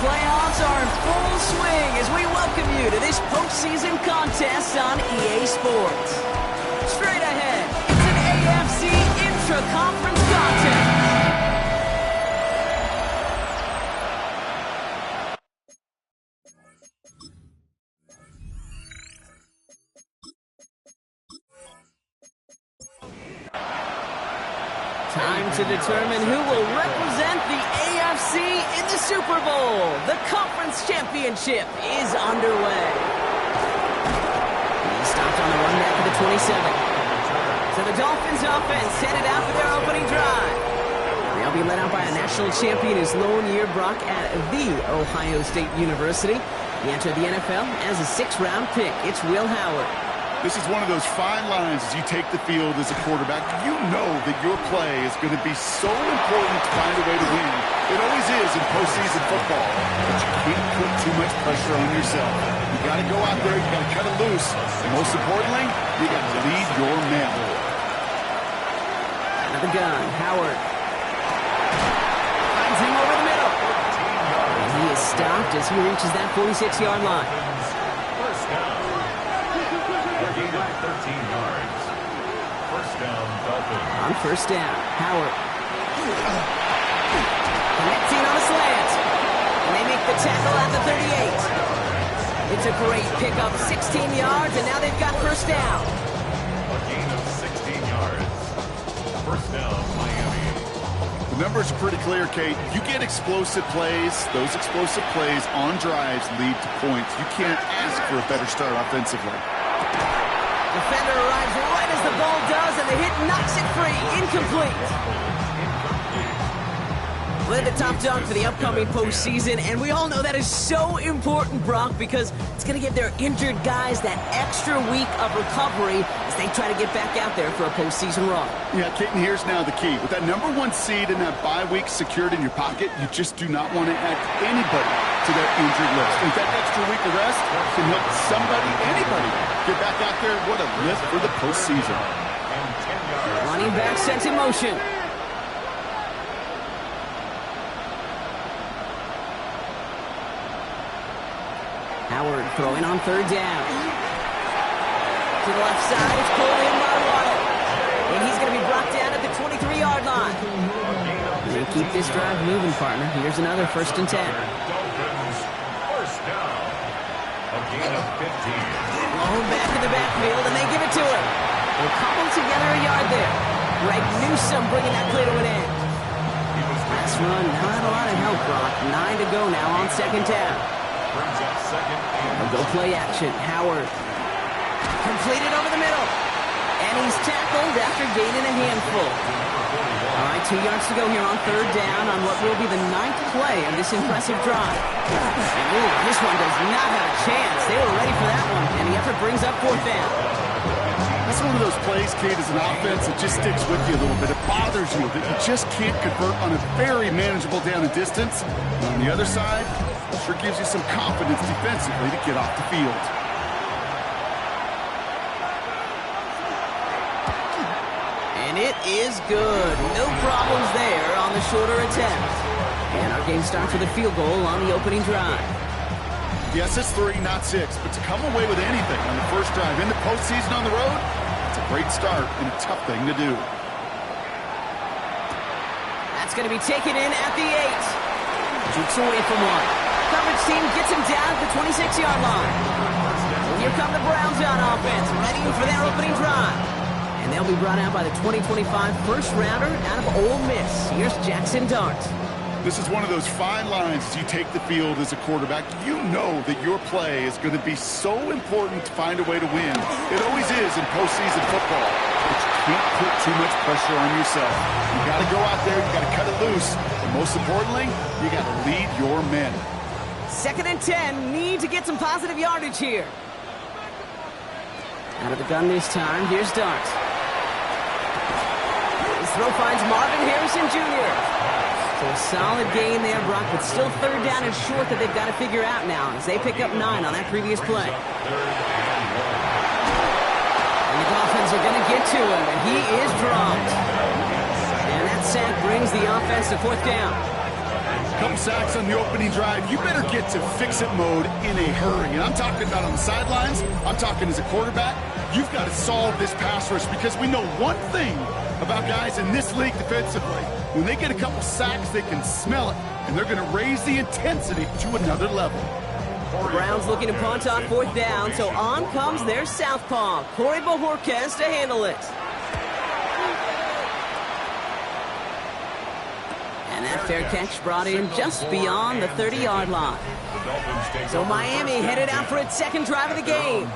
playoffs are in full swing as we welcome you to this postseason contest on EA Sports. Straight ahead, it's an AFC intra-conference contest. Time to determine who will represent the AFC in the Super Bowl. The conference championship is underway. He stopped on the run back of the 27. So the Dolphins offense headed out for their opening drive. They'll be led out by a national champion whose lone year Brock at the Ohio State University. He entered the NFL as a 6th-round pick. It's Will Howard. This is one of those fine lines as you take the field as a quarterback. You know that your play is going to be so important to find a way to win. It always is in postseason football, but you can't put too much pressure on yourself. You got to go out there, you got to cut it loose, and most importantly, you got to lead your men. Out of the gun, Howard finds him over the middle, and he is stopped as he reaches that 46-yard line. 13 yards. First down, Dolphins. On first down, Howard. Connecting on a slant. And they make the tackle at the 38. It's a great pickup, 16 yards, and now they've got first down. A gain of 16 yards. First down, Miami. The numbers are pretty clear, Kate. You get explosive plays. Those explosive plays on drives lead to points. You can't ask for a better start offensively. Defender arrives right as the ball does, and the hit knocks it free. Incomplete. We're the top dog for the upcoming postseason, and we all know that is so important, Brock, because it's going to give their injured guys that extra week of recovery as they try to get back out there for a postseason run. Yeah, Kate, and here's now the key. With that #1 seed and that bye week secured in your pocket, you just do not want to add anybody to that injured list. And that extra week of rest can help somebody, anybody, get back out there. What a lift for the postseason. Running back sent in motion. Howard throwing on third down. To the left side, it's pulled in by Waddle. And he's going to be brought down at the 23-yard line. They keep this drive moving, partner. Here's another 1st and 10. Dolphins, first down. A gain of 15. Blown back in the backfield, and they give it to him. They'll cobble together a yard there. Greg Newsome bringing that play to an end. Last run, not a lot of help, Brock. 9 to go now on 2nd down. Brings up 2nd and They'll go play action. Howard. Completed over the middle. And he's tackled after gaining a handful. All right, 2 yards to go here on 3rd down on what will be the 9th play of this impressive drive. And ooh, this one does not have a chance. They were ready for that one, and the effort brings up 4th down. That's one of those plays, Kate, as an offense that just sticks with you a little bit. It bothers you that you just can't convert on a very manageable down and distance. And on the other side, it sure gives you some confidence defensively to get off the field. And it is good. No problems there on the shorter attempt. And our game starts with a field goal on the opening drive. Yes, it's 3, not 6, but to come away with anything on the first drive in the postseason on the road, it's a great start and a tough thing to do. That's going to be taken in at the 8. Jukes away from one. Coverage team gets him down at the 26-yard line. And here come the Browns on offense, ready for their opening drive. And they'll be brought out by the 2025 first-rounder out of Ole Miss. Here's Jackson Dart. This is one of those fine lines as you take the field as a quarterback. You know that your play is going to be so important to find a way to win. It always is in postseason football, but you can't put too much pressure on yourself. You got to go out there, you got to cut it loose, and most importantly, you got to lead your men. 2nd and 10, need to get some positive yardage here. Out of the gun this time, here's Dart. His throw finds Marvin Harrison Jr. So a solid gain there, Brock, but still 3rd down and short that they've got to figure out now as they pick up 9 on that previous play. And the Dolphins are going to get to him, and he is dropped. And that sack brings the offense to 4th down. Couple sacks on the opening drive. You better get to fix-it mode in a hurry. And I'm talking about on the sidelines. I'm talking as a quarterback. You've got to solve this pass rush because we know one thing about guys in this league defensively. When they get a couple sacks, they can smell it, and they're going to raise the intensity to another level. The Browns looking to punt on 4th down, so on comes their southpaw, Corey Bojorquez, to handle it. And that fair catch brought in just beyond the 30-yard line. So Miami headed out for its second drive of the game.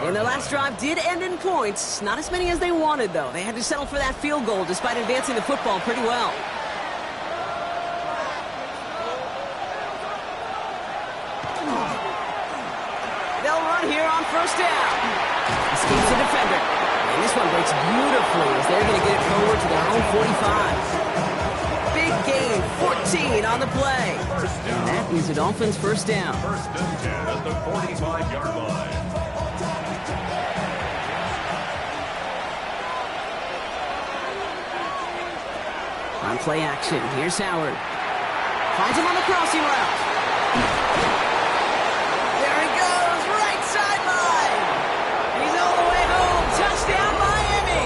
And their last drive did end in points. Not as many as they wanted, though. They had to settle for that field goal despite advancing the football pretty well. They'll run here on 1st down. Escapes the defender. And this one breaks beautifully as they're going to get it forward to their own 45. Big gain, 14 on the play. And that means the Dolphins 1st down. 1st and 10 at the 45-yard line. On play action, here's Howard. Finds him on the crossing route. There he goes, right sideline. He's all the way home. Touchdown, Miami.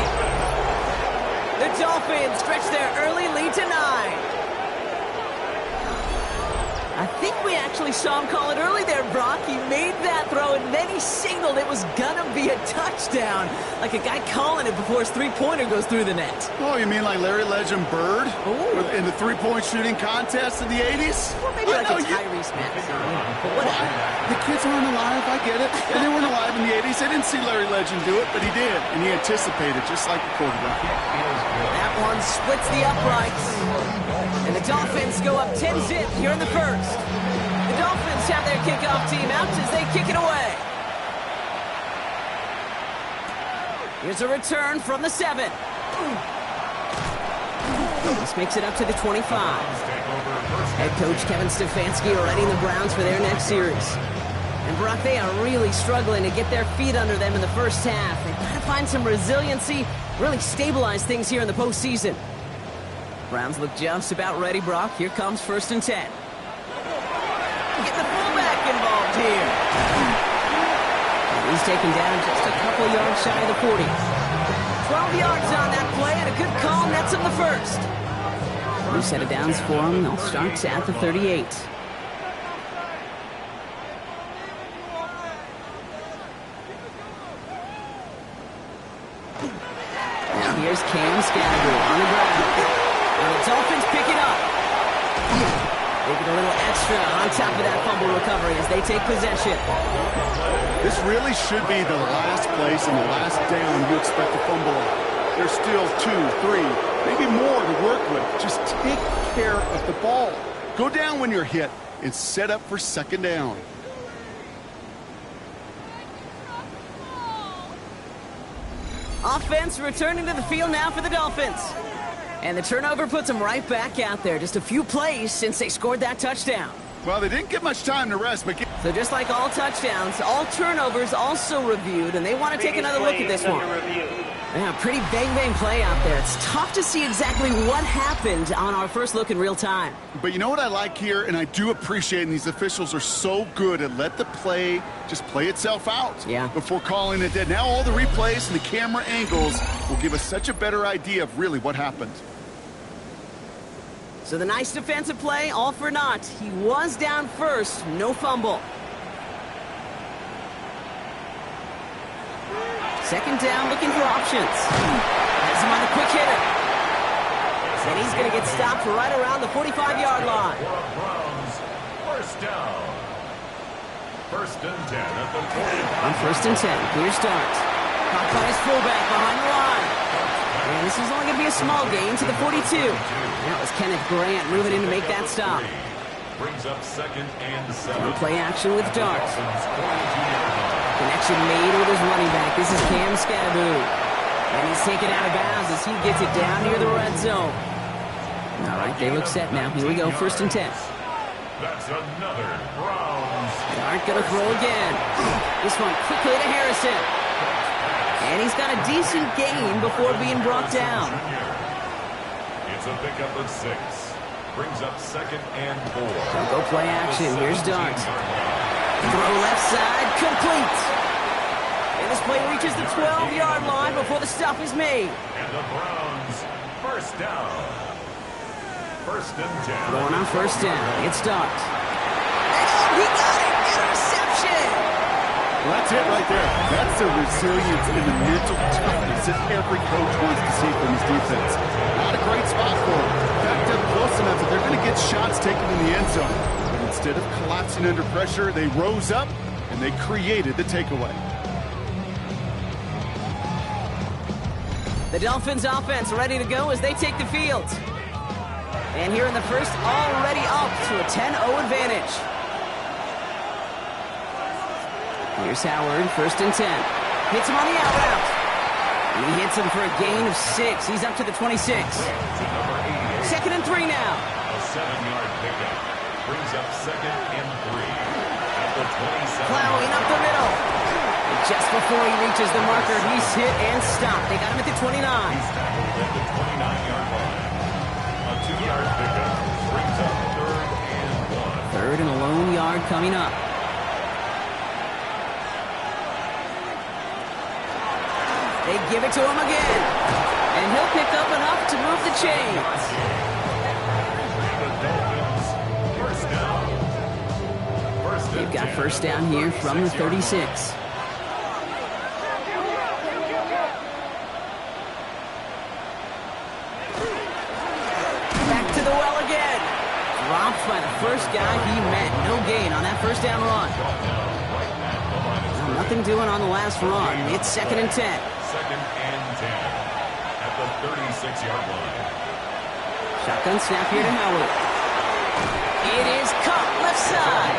The Dolphins stretch their early lead to 9. I think we actually saw him call it early there, Brock. He made that throw, and then he signaled it was going to be a touchdown. Like a guy calling it before his three-pointer goes through the net. Oh, you mean like Larry Legend Bird? Ooh. In the three-point shooting contest in the 80s? Well, maybe like a Tyrese Maxey. But whatever. The kids aren't alive, I get it. And they weren't alive in the 80s. They didn't see Larry Legend do it, but he did. And he anticipated, just like the quarterback. That one splits the uprights. And the Dolphins go up 10-zip here in the first. The Dolphins have their kickoff team out as they kick it away. Here's a return from the 7. This makes it up to the 25. Head coach Kevin Stefanski readying the Browns for their next series. And Brock, they are really struggling to get their feet under them in the first half. They've got to find some resiliency, really stabilize things here in the postseason. Browns look just about ready, Brock. Here comes 1st and 10. Get the fullback involved here. And he's taken down just a couple yards shy of the 40. 12 yards on that play, and a good call nets him the first. New set of downs for him. They'll start at the 38. Now here's Cam Scattergood on the ground. And the Dolphins pick it up. They get a little extra on top of that fumble recovery as they take possession. This really should be the last place and the last down you expect to fumble on. There's still 2, 3, maybe more to work with. Just take care of the ball. Go down when you're hit and set up for 2nd down. Offense returning to the field now for the Dolphins. And the turnover puts them right back out there. Just a few plays since they scored that touchdown. Well, they didn't get much time to rest, but... So just like all touchdowns, all turnovers also reviewed, and they want to take another look at this one. Yeah, pretty bang-bang play out there. It's tough to see exactly what happened on our first look in real time. But you know what I like here, and I do appreciate, and these officials are so good at let the play just play itself out before calling it dead. Now all the replays and the camera angles will give us such a better idea of really what happened. So the nice defensive play, all for naught. He was down first, no fumble. 2nd down, looking for options. Has him on the quick hitter. And he's going to get stopped right around the 45-yard line. Browns, 1st down. 1st and 10 at the 45. On 1st and 10, clear start. Caught by his fullback behind the line. And this is only going to be a small gain to the 42. That was Kenneth Grant moving in to make that stop. Brings up 2nd and 7. On play action with Dart. Connection made with his running back. This is Cam Scattergood. And he's taken out of bounds as he gets it down near the red zone. All right, they look set now. Here we go, 1st and 10. That's another Browns. Dart going to throw again. This one quickly to Harrison. And he's got a decent gain before being brought down. It's a pickup of 6. Brings up 2nd and 4. They'll go play action. Here's Dart. Throw left side, complete. And this play reaches the 12-yard line before the stop is made. And the Browns, first down. 1st and 10. Going on 1st down. It's Dart. And he got it! Interception! Well, that's it right there. That's the resilience and the mental toughness that every coach wants to see from his defense. Not a great spot for him. Backed up close enough that they're going to get shots taken in the end zone. But instead of collapsing under pressure, they rose up and they created the takeaway. The Dolphins offense ready to go as they take the field. And here in the first, already up to a 10-0 advantage. Here's Howard, 1st and 10. Hits him on the out route. And he hits him for a gain of 6. He's up to the 26. 2nd and 3 now. A 7-yard pickup. Brings up 2nd and 3. At the 27. Plowing up the middle. And just before he reaches the marker, he's hit and stopped. They got him at the 29. He's tackled at the 29-yard line. A 2-yard pickup. Brings up 3rd and 1. 3rd and a lone yard coming up. They give it to him again. And he'll pick up enough to move the chains. The Dolphins, first down. They've got 1st down here from the 36. Back to the well again. Dropped by the first guy he met. No gain on that 1st down run. Nothing doing on the last run. It's 2nd and 10. 2nd and 10 at the 36-yard line. Shotgun snap here to Howard. It is caught left side.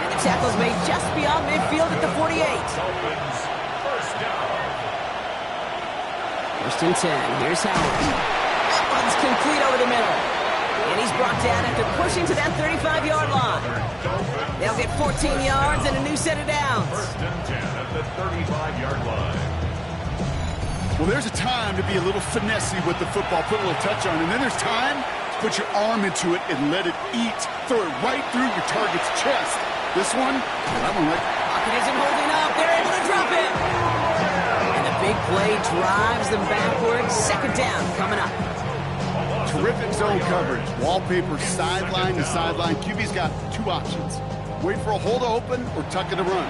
And the tackle's made just beyond midfield at the 48. Dolphins, first down. 1st and 10. Here's Howard. That one's complete over the middle. And he's brought down after pushing to that 35-yard line. They'll get 14 yards and a new set of downs. 1st and 10 at the 35-yard line. Well, there's a time to be a little finessey with the football, put a little touch on, and then there's time to put your arm into it and let it eat. Throw it right through your target's chest. This one, that one right. Pocket isn't holding up. They're able to drop it. And the big play drives them backwards. 2nd down coming up. Terrific zone coverage. Wallpaper sideline to sideline. QB's got 2 options. Wait for a hole to open or tuck it to run.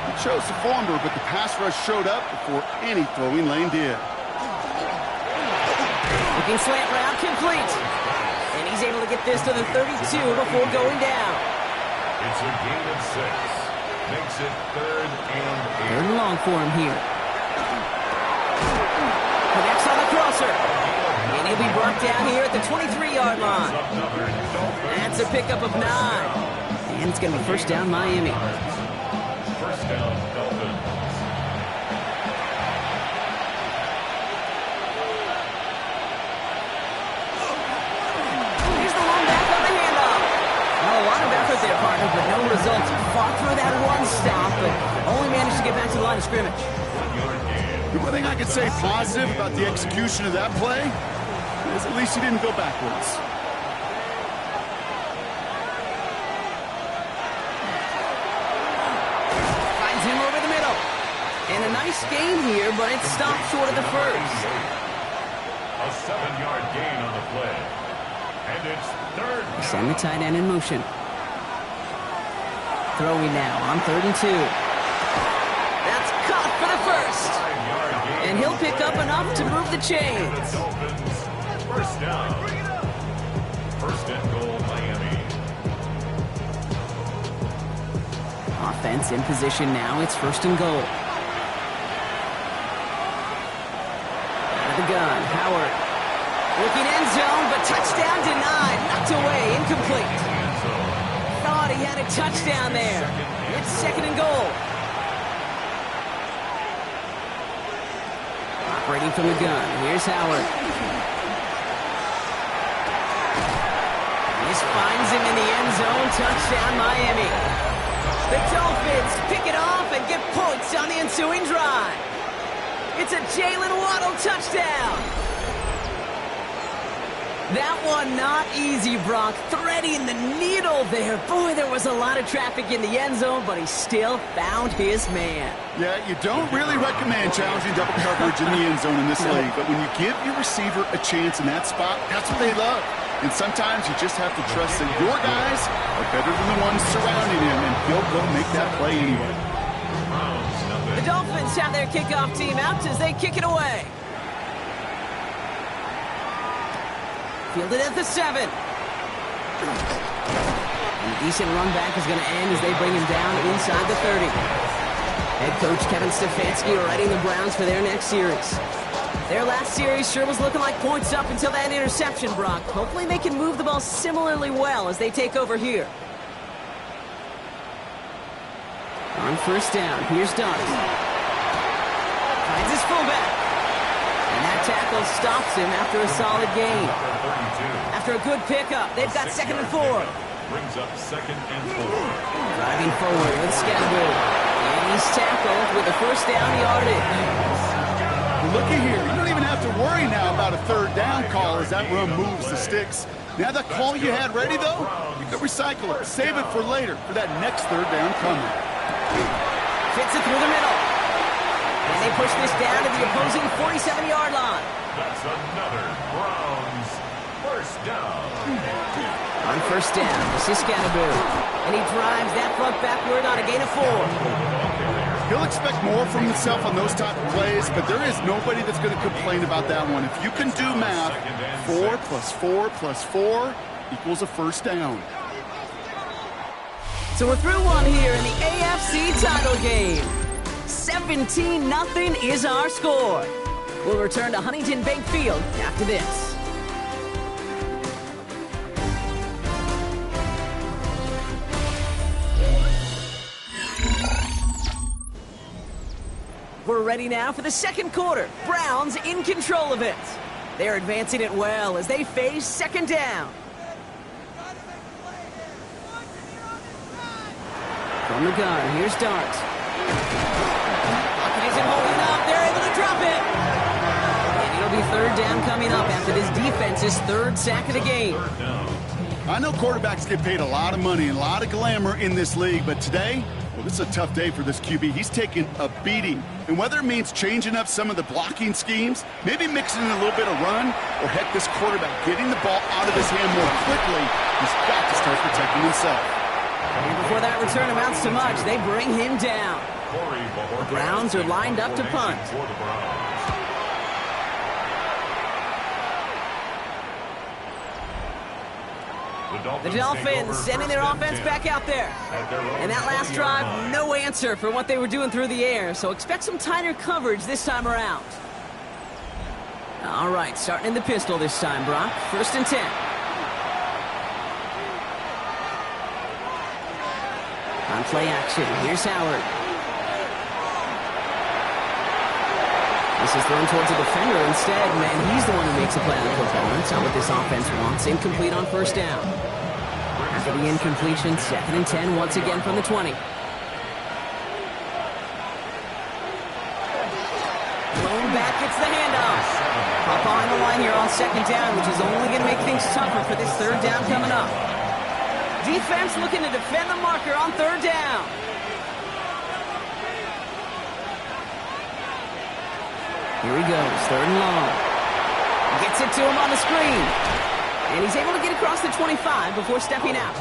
He chose the former, but the pass rush showed up before any throwing lane did. Looking slant route complete. And he's able to get this to the 32 before going down. It's a gain of 6. Makes it 3rd and 8. 3rd and long for him here. Connects on the crosser. And he'll be brought down here at the 23-yard line. That's a pickup of 9. And it's going to be 1st down Miami. 1st down Dolphins. Here's the one back on the handoff. Well, a lot of effort there, partner, but no results. Fought through that one stop, but only managed to get back to the line of scrimmage. 1-yard gain. The one thing I could say positive about the execution of that play is at least he didn't go backwards. Finds him over the middle. And a nice gain here, but it stopped short of the first. A 7-yard gain on the play. And it's 3rd down. Send the tight end in motion. Throwing now on 3rd and 2. That's caught for the first. 5-yard gain. And he'll pick up enough to move the chains. Dolphins, first down. 1st and goal, Miami. Offense in position now. It's 1st and goal. Out of the gun, Howard. Looking end zone, but touchdown denied. Knocked away, incomplete. Thought he had a touchdown there. It's 2nd and goal. Operating from the gun. Here's Howard. This finds him in the end zone. Touchdown, Miami. The Dolphins pick it off and get points on the ensuing drive. It's a Jalen Waddle touchdown. That one not easy, Brock. Threading the needle there. Boy, there was a lot of traffic in the end zone, but he still found his man. Yeah, you don't really recommend challenging double coverage in the end zone in this league, but when you give your receiver a chance in that spot, that's what they love. And sometimes you just have to trust that your guys are better than the ones surrounding him, and he'll go make that play anyway. The Dolphins have their kickoff team out as they kick it away. Fielded at the 7. A decent run back is going to end as they bring him down inside the 30. Head coach Kevin Stefanski readying the Browns for their next series. Their last series sure was looking like points up until that interception, Brock. Hopefully they can move the ball similarly well as they take over here. On first down, here's Donovan. Finds his fullback. And that tackle stops him after a solid gain. After a good pickup, they've got 2nd and 4. Brings up 2nd and 4. Driving forward with Scattergood. And he's tackled with a first down yardage. Looky here, you don't even have to worry now about a 3rd down call as that run moves the sticks. Now that call you had ready, though, you can recycle it. Save it for later for that next 3rd down coming. Fits it through the middle. And they push this down to the opposing 47-yard line. That's another Browns first down. On first down, this is Scattergood. And he drives that front backward on a gain of 4. He'll expect more from himself on those type of plays, but there is nobody that's going to complain about that one. If you can do math, 4 plus 4 plus 4 equals a first down. So we're through one here in the AFC title game. 17-0 is our score. We'll return to Huntington Bank Field after this. We're ready now for the second quarter. Browns in control of it. They're advancing it well as they face 2nd down. From the gun, here's Dart. Pocket isn't holding up. They're able to drop it. And it'll be 3rd down coming up after this defense's 3rd sack of the game. I know quarterbacks get paid a lot of money and a lot of glamour in this league, but today, well, this is a tough day for this QB. He's taking a beating. And whether it means changing up some of the blocking schemes, maybe mixing in a little bit of run, or heck, this quarterback getting the ball out of his hand more quickly, he's got to start protecting himself. And before that return amounts to much, they bring him down. The Browns are lined up to punt. The Dolphins sending their offense back out there. And that last drive, no answer for what they were doing through the air, so expect some tighter coverage this time around. All right, starting in the pistol this time, Brock. 1st and 10. On play action, here's Howard. This is thrown towards a defender instead. Man, he's the one who makes a play on the football. That's not what this offense wants. Incomplete on first down. After the incompletion, 2nd and 10 once again from the 20. Lone back gets the handoff. Up on the line here on 2nd down, which is only going to make things tougher for this 3rd down coming up. Defense looking to defend the marker on 3rd down. Here he goes, 3rd and long. Gets it to him on the screen. And he's able to get across the 25 before stepping out.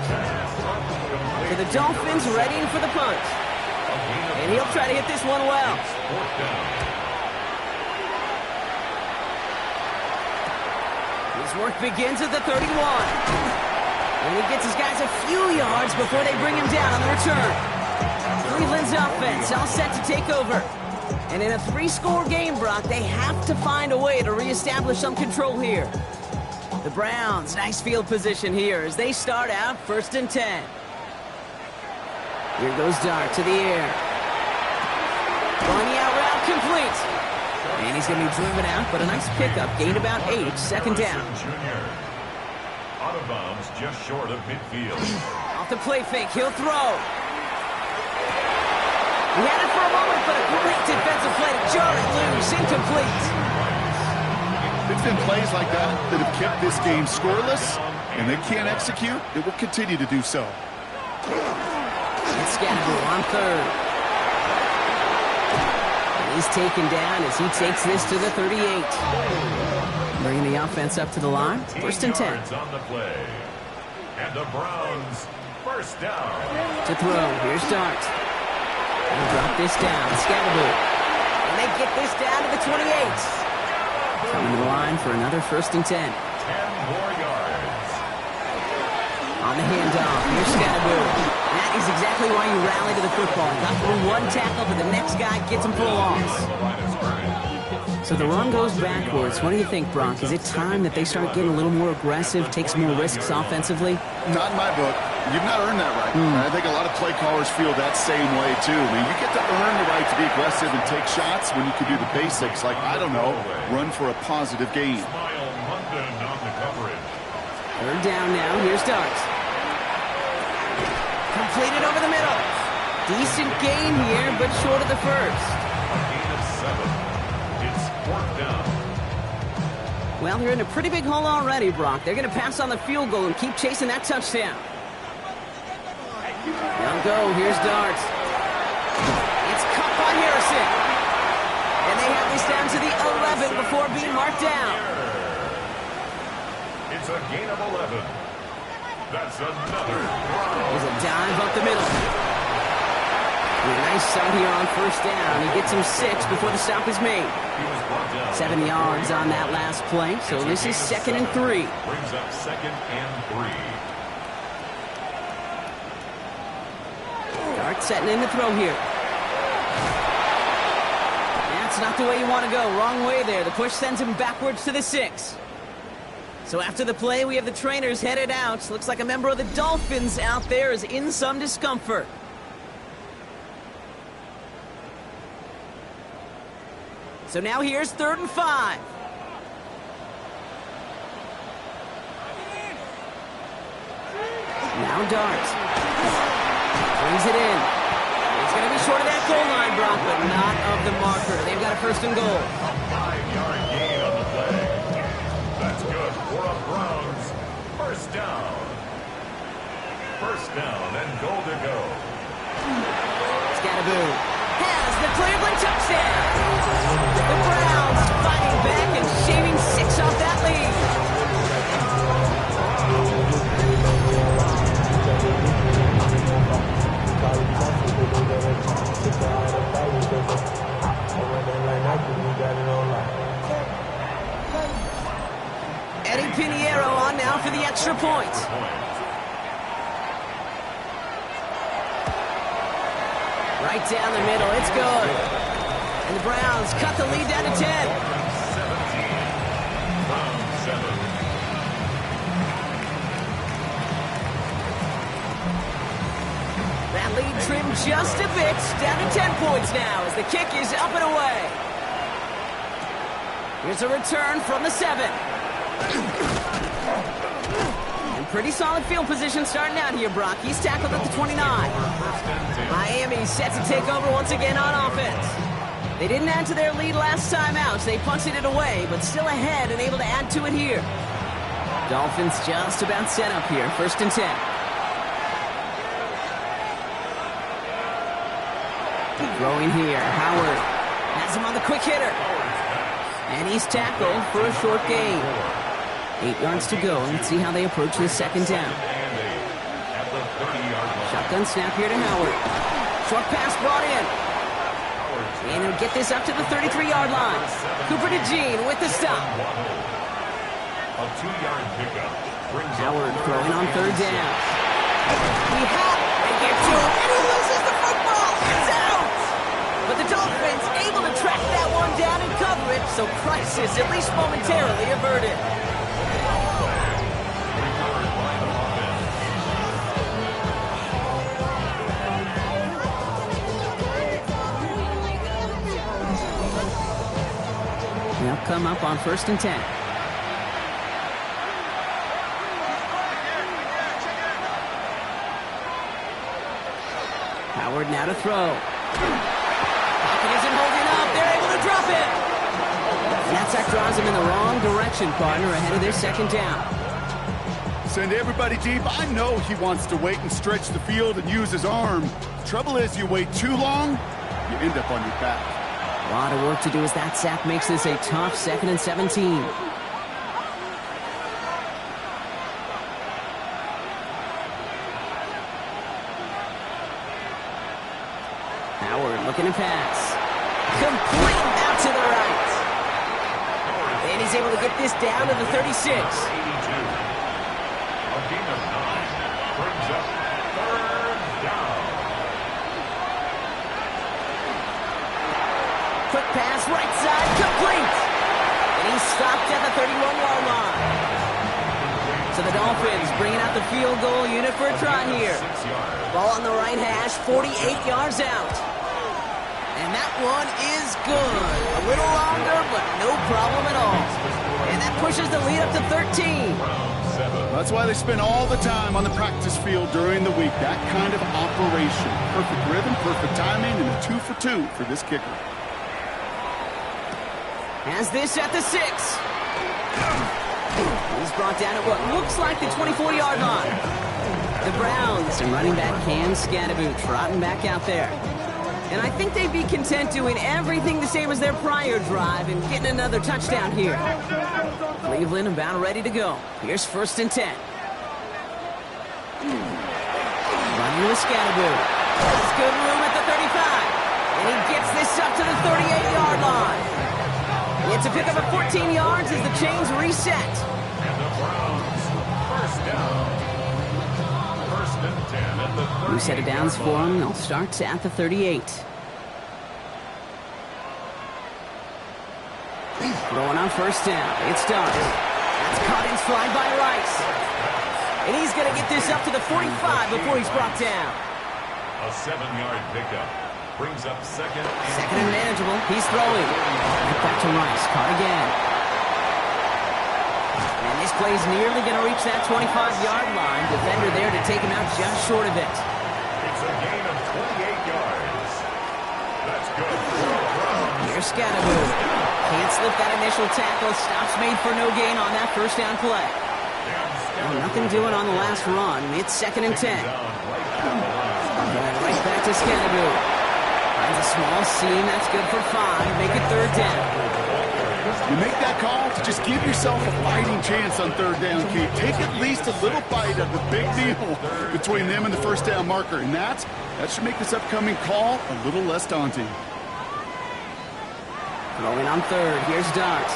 So the Dolphins readying for the punt. And he'll try to hit this one well. His work begins at the 31. And he gets his guys a few yards before they bring him down on the return. Cleveland's offense all set to take over. And in a 3-score game, Brock, they have to find a way to reestablish some control here. The Browns, nice field position here as they start out 1st and 10. Here goes Dart to the air. Going out route complete. And he's going to be driven out, but a nice pickup. Gained about 8, 2nd down. Out of bounds just short of midfield. Off the play fake, he'll throw. He had it for a moment, but a great defensive play to jar it loose. Incomplete. It's been plays like that that have kept this game scoreless, and they can't execute. It will continue to do so. It's Scannable on third. And he's taken down as he takes this to the 38. Bringing the offense up to the line. First and 10. On the play. And the Browns, first down. To throw. Here's Dart. He'll drop this down. Scannable. And they get this down to the 28. Coming to the line for another first and 10. 10 more yards. On the handoff, here's Scannable. That is exactly why you rally to the football. Got through one tackle, but the next guy gets him for a loss. So the run goes backwards. What do you think, Brock? Is it time that they start getting a little more aggressive, take some more risks offensively? Not in my book. You've not earned that right. I think a lot of play callers feel that same way, too. I mean, you get to earn the right to be aggressive and take shots when you can do the basics, like, I don't know, run for a positive gain. Smile London on the coverage. Third down now. Here's Dart. Completed over the middle. Decent gain here, but short of the first. A gain of 7. It's 4th down. Well, they're in a pretty big hole already, Brock. They're going to pass on the field goal and keep chasing that touchdown. Down go. Here's Dart. It's caught by Harrison. And they have this down to the 11 before being marked down. It's a gain of 11. That's another. There's a dive up the middle. And a nice start here on first down. He gets him 6 before the stop is made. 7 yards on that last play, so this is 2nd and 3. Brings up 2nd and 3. Dart setting in the throw here. That's not the way you want to go. Wrong way there. The push sends him backwards to the 6. So after the play, we have the trainers headed out. Looks like a member of the Dolphins out there is in some discomfort. So now here's 3rd and 5. Now Dart. Brings it in. It's going to be short of that goal line, Brock, but not of the marker. They've got a 1st and goal. A 5-yard gain on the play. That's good for a Browns. First down. First down and goal to go. Scannable has the Cleveland touchdown. The Browns fighting back and shaving 6 off that lead. Eddie Pinheiro on now for the extra point. Right down the middle, it's good. And the Browns cut the lead down to 10. 17. Browns 7. That lead trimmed just a bit, down to 10 points now as the kick is up and away. Here's a return from the 7. And pretty solid field position starting out here, Brock. He's tackled at the 29. Miami set to take over once again on offense. They didn't add to their lead last time out, so they punted it away, but still ahead and able to add to it here. Dolphins just about set up here, 1st and 10. Throwing here, Howard has him on the quick hitter. And he's tackled for a short gain. 8 yards to go. Let's see how they approach this 2nd down. Shotgun snap here to Howard. Short pass brought in. And he'll get this up to the 33-yard line. Cooper to Jean with the stop. A 2-yard pickup. Howard throwing on 3rd down. He had it. They get to him, and he loses the football. It's out. But the Dolphins able to track that one down and cover it, so crisis at least momentarily averted. They'll come up on 1st and 10. Howard now to throw. Pocket isn't holding up. They're able to drop it. And that sack draws him in the wrong direction, partner, ahead of their second down. Send everybody deep. I know he wants to wait and stretch the field and use his arm. Trouble is, you wait too long, you end up on your back. A lot of work to do as that sack makes this a tough 2nd and 17. Howard looking to pass. Complete out to the right. And he's able to get this down to the 36. 82. A gain of 9 brings up 3rd down. Quick pass, right side, complete. And he's stopped at the 31-yard line. So the Dolphins bringing out the field goal unit for a try here. 6 yards. Ball on the right hash, 48 yards out. And that one is good. A little longer, but no problem at all. And that pushes the lead up to 13. That's why they spend all the time on the practice field during the week. That kind of operation. Perfect rhythm, perfect timing, and a 2 for 2 for this kicker. Has this at the 6. He's brought down at what looks like the 24-yard line. The Browns and running back Cam Scadaboo trotting back out there. And I think they'd be content doing everything the same as their prior drive and getting another touchdown here. Cleveland about ready to go. Here's 1st and 10. Running with Scadaboo. There's good room at the 35. And he gets this up to the 38-yard line. It's a pickup of 14 yards as the chains reset. And the Browns, 1st down. 1st and 10 at the 38. New set of downs for them. They'll start at the 38. Throwing on 1st down. It's done. That's caught in stride by Rice. And he's going to get this up to the 45 before he's brought down. A 7-yard pickup brings up 2nd and 2nd and manageable. He's throwing. Right back to Rice. Caught again. And this play's nearly going to reach that 25-yard line. Defender there to take him out just short of it. It's a gain of 28 yards. That's good for the Browns. Here's Scadaboo. Can't slip that initial tackle. Stops made for no gain on that 1st down play. Oh, nothing doing on the last run. It's 2nd and 10. And right back to Scadaboo. Finds a small seam. That's good for 5. Make it 3rd down. You make that call to just give yourself a fighting chance on 3rd down, Kate. Take at least a little bite of the big meal between them and the 1st down marker. And that should make this upcoming call a little less daunting. Throwing on 3rd. Here's Dart.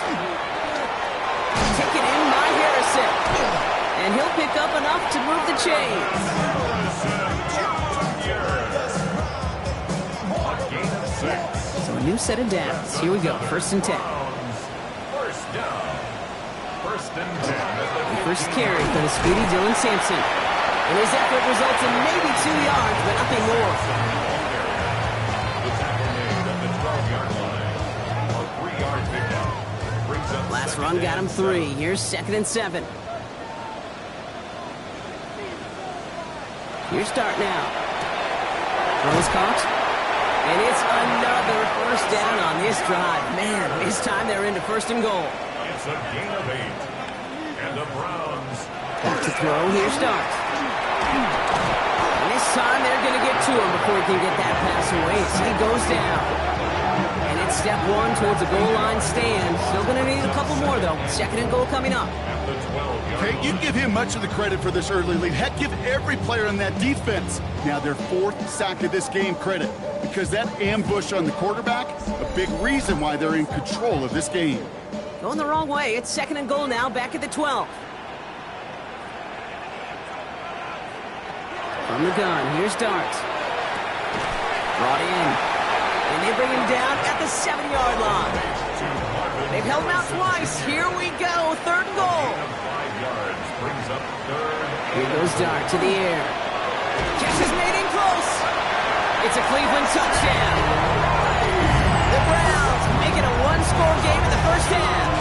Taken in by Harrison. And he'll pick up enough to move the chains. A gain of 6. So a new set of downs. Here we go. 1st and 10. 1st down. 1st and 10 at the First carry for the speedy Dylan Sampson. And his effort results in maybe 2 yards, but nothing more. The tackle made at the 12-yard line. A 3-yard pickup brings up Last 2nd run got him and 3. Here's 2nd and 7. Here's Dart now. Throws caught. And it's another 1st down on this drive. Man, this time they're into 1st and goal. It's a gain of 8. And the Browns. Back to throw. Here's Dart. And this time they're going to get to him before he can get that pass away. So he goes down. And it's step 1 towards a goal line stand. Still going to need a couple more, though. 2nd and goal coming up. At the 12-yard Hey, you give him much of the credit for this early lead. Heck, give every player on that defense now their 4th sack of this game credit. Because that ambush on the quarterback, a big reason why they're in control of this game. Going the wrong way. It's 2nd and goal now, back at the 12. From the gun, here's Dart. Brought in. And they bring him down at the 7-yard line. They've held him out twice. Here we go. 3rd and goal. 5 yards brings up 3rd. Here goes Dart to the air. Catch is made in close. It's a Cleveland touchdown. The Browns make it a 1-score game in the 1st half.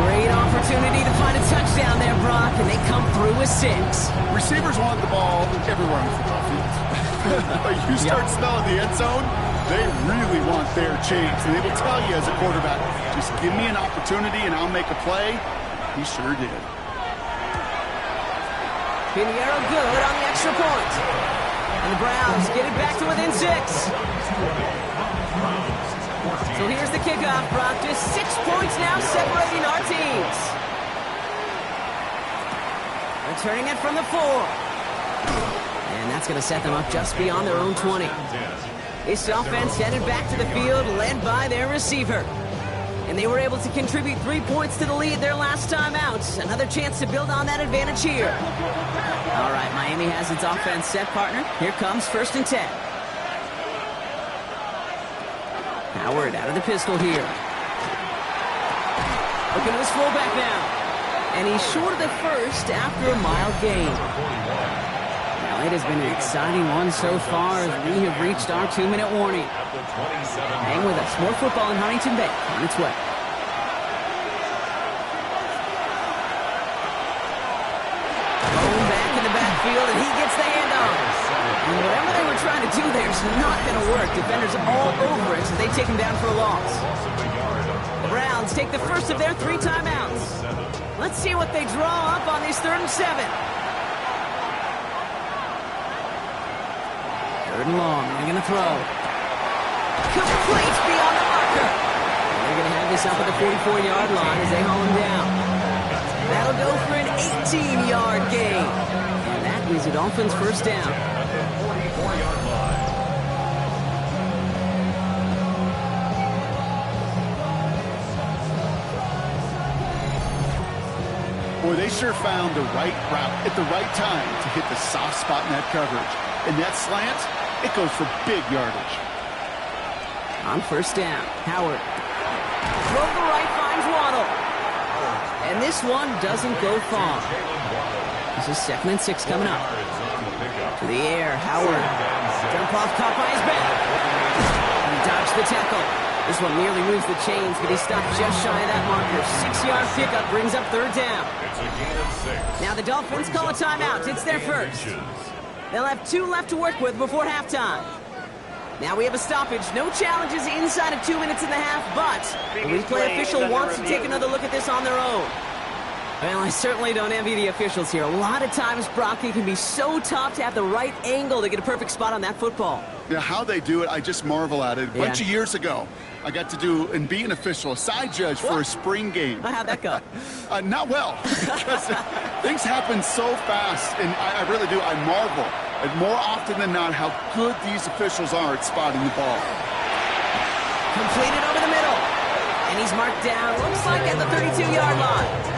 Great opportunity to find a touchdown there, Brock, and they come through with 6. Receivers want the ball everywhere on the football field. But you start smelling the end zone, They really want their chance, and they will tell you as a quarterback, just give me an opportunity and I'll make a play. He sure did. Pinheiro good on the extra point. And the Browns get it back to within 6. So here's the kickoff, Brock. Just 6 points now separating our teams. Returning it from the 4. And that's going to set them up just beyond their own 20. This offense headed back to the field, led by their receiver. And they were able to contribute 3 points to the lead their last time out. Another chance to build on that advantage here. All right, Miami has its offense set, partner. Here comes 1st and 10. Howard out of the pistol here. Looking at his fullback now. And he's short of the first after a mild gain. Now, it has been an exciting one so far as we have reached our 2-minute warning. Hang with us. More football in Huntington Bay on its way. Bone back in the backfield, and he gets the handoff. And whatever they were trying to do there is not going to work. Defenders all over it, so they take him down for a loss. The Browns take the first of their 3 timeouts. Let's see what they draw up on this 3rd and 7. 3rd and long. They're going to throw. Complete beyond the marker. And they're going to have this up at the 44-yard line as they haul him down. That'll go for an 18-yard gain. And that is a Dolphins first down. Boy, they sure found the right route at the right time to hit the soft spot in that coverage. And that slant, it goes for big yardage. On 1st down, Howard. Throw to the right, finds Waddle. And this one doesn't go far. This is 2nd and 6 coming up. To the air, Howard. Jump off, caught by his back. And he dodged the tackle. This one nearly moves the chains, but he stopped just shy of that marker. 6-yard pickup brings up 3rd down. Now the Dolphins call a timeout. It's their first. They'll have 2 left to work with before halftime. Now we have a stoppage. No challenges inside of 2 minutes and a half, but the replay official wants to take another look at this on their own. Well, I certainly don't envy the officials here. A lot of times, Brock, it can be so tough to have the right angle to get a perfect spot on that football. Yeah, how they do it, I just marvel at it. A bunch of years ago, I got to do and be an official, a side judge for a spring game. How'd that go? Not well, because things happen so fast, and I really do. I marvel at more often than not how good these officials are at spotting the ball. Completed over the middle, and he's marked down, looks like at the 32-yard line.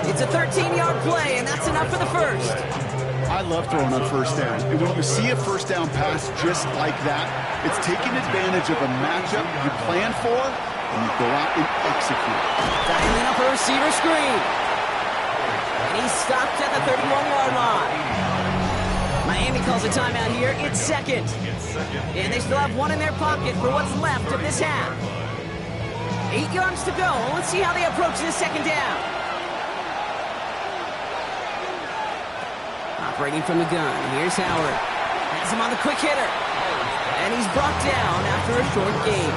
It's a 13-yard play, and that's enough for the first. I love throwing on 1st down. And when you see a 1st down pass just like that, it's taking advantage of a matchup you plan for, and you go out and execute. Dialing up a receiver screen. And he's stopped at the 31-yard line. Miami calls a timeout here. It's 2nd. And they still have 1 in their pocket for what's left of this half. 8 yards to go. Let's see how they approach this 2nd down. Operating from the gun. Here's Howard. Has him on the quick hitter. And he's brought down after a short gain.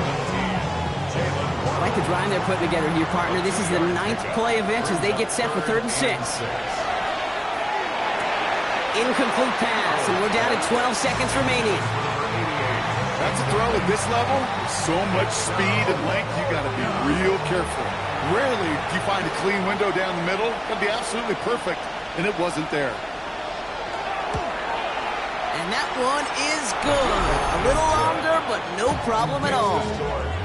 I like the drive they're putting together here, partner. This is the 9th play of it as they get set for 3rd and 6. Incomplete pass, and we're down to 12 seconds remaining. That's a throw at this level. So much speed and length, you got to be real careful. Rarely do you find a clean window down the middle. That'd be absolutely perfect, and it wasn't there. And that one is good. A little longer, but no problem at all.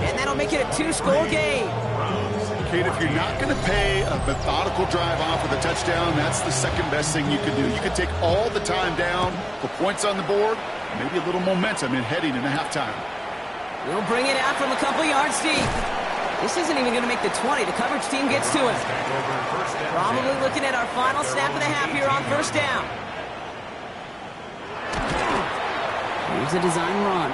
And that'll make it a 2-score game. Kate, if you're not going to pay a methodical drive off with a touchdown, that's the second best thing you can do. You can take all the time down, put points on the board, maybe a little momentum in heading into halftime. We'll bring it out from a couple yards deep. This isn't even going to make the 20. The coverage team gets to it. Probably looking at our final snap of the half here on 1st down. Here's a design run.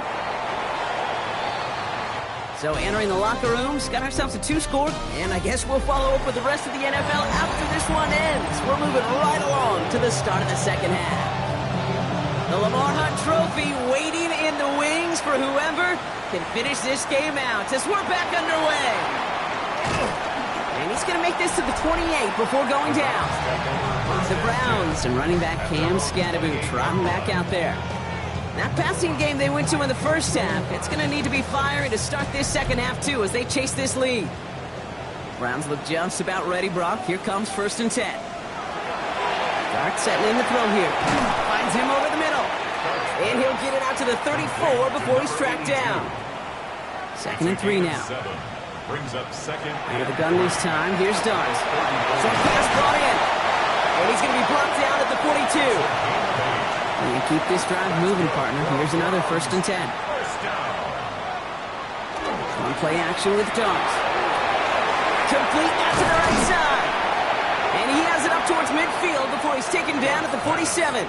So entering the locker rooms, got ourselves a 2-score, and I guess we'll follow up with the rest of the NFL after this one ends. We're moving right along to the start of the 2nd half. The Lamar Hunt Trophy waiting in in the wings for whoever can finish this game out as we're back underway. And he's going to make this to the 28 before going down. The Browns and running back Cam Scadaboo trotting back out there. That passing game they went to in the first half, it's going to need to be firing to start this second half too as they chase this lead. Browns look just about ready, Brock. Here comes 1st and 10. Dart setting in the throw here. Finds him over the middle. And he'll get it out to the 34 before he's tracked down. 2nd and 3 now. Brings up second. Out of the gun this time. Here's Dart. Short pass brought in. And he's going to be blocked down at the 42. And you keep this drive moving, partner. Here's another 1st and 10. On play action with Dart. Complete out to the right side. And he has it up towards midfield before he's taken down at the 47.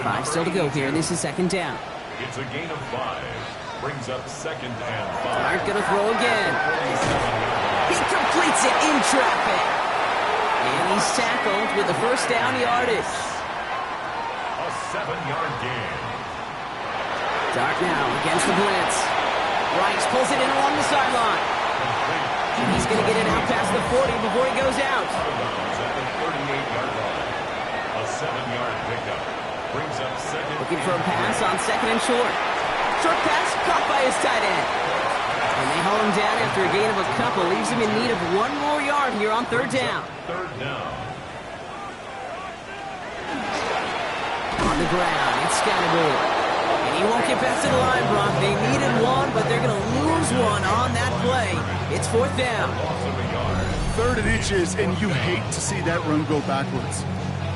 5 still to go here. This is 2nd down. It's a gain of 5. Brings up 2nd and 5. Dart gonna throw again. He completes it in traffic. And he's tackled with the 1st down yardage. A 7-yard gain. Dart now against the blitz. Rice pulls it in along the sideline. And he's going to get it out past the 40 before he goes out. Out of bounds at the 38-yard line. A 7-yard pickup. Brings up 2nd. Looking for a pass on 2nd and short. Short pass caught by his tight end. And they hold him down after a gain of a couple. Leaves him in need of 1 more yard here on 3rd down. 3rd down. On the ground, it's Scadaboo. And he won't get back to the line, Brock. They needed 1, but they're going to lose 1 on that play. It's 4th down. 3rd and inches, and you hate to see that run go backwards.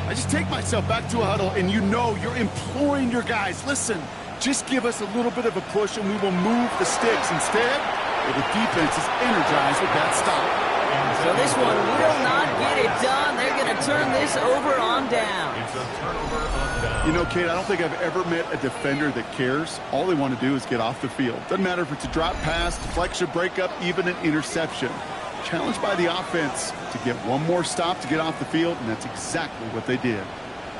I just take myself back to a huddle, and you know you're imploring your guys, listen, just give us a little bit of a push, and we will move the sticks. Instead, the defense is energized with that stop. So this one will not get it done. They're going to turn this over on down. It's a turnover on down. You know, Kate, I don't think I've ever met a defender that cares. All they want to do is get off the field. Doesn't matter if it's a drop pass, deflection, breakup, even an interception. Challenged by the offense to get 1 more stop to get off the field, and that's exactly what they did.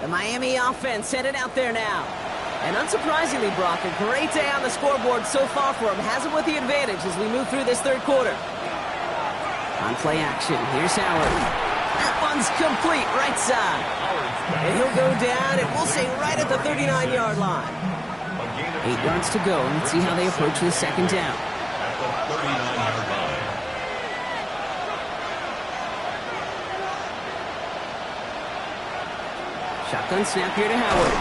The Miami offense headed out there now. And unsurprisingly, Brock, a great day on the scoreboard so far for him. Has him with the advantage as we move through this 3rd quarter. On play action, here's Howard. That one's complete, right side. And he'll go down, and we'll say right at the 39-yard line. 8 yards to go. Let's see how they approach this 2nd down. At the 39-yard line. Shotgun snap here to Howard.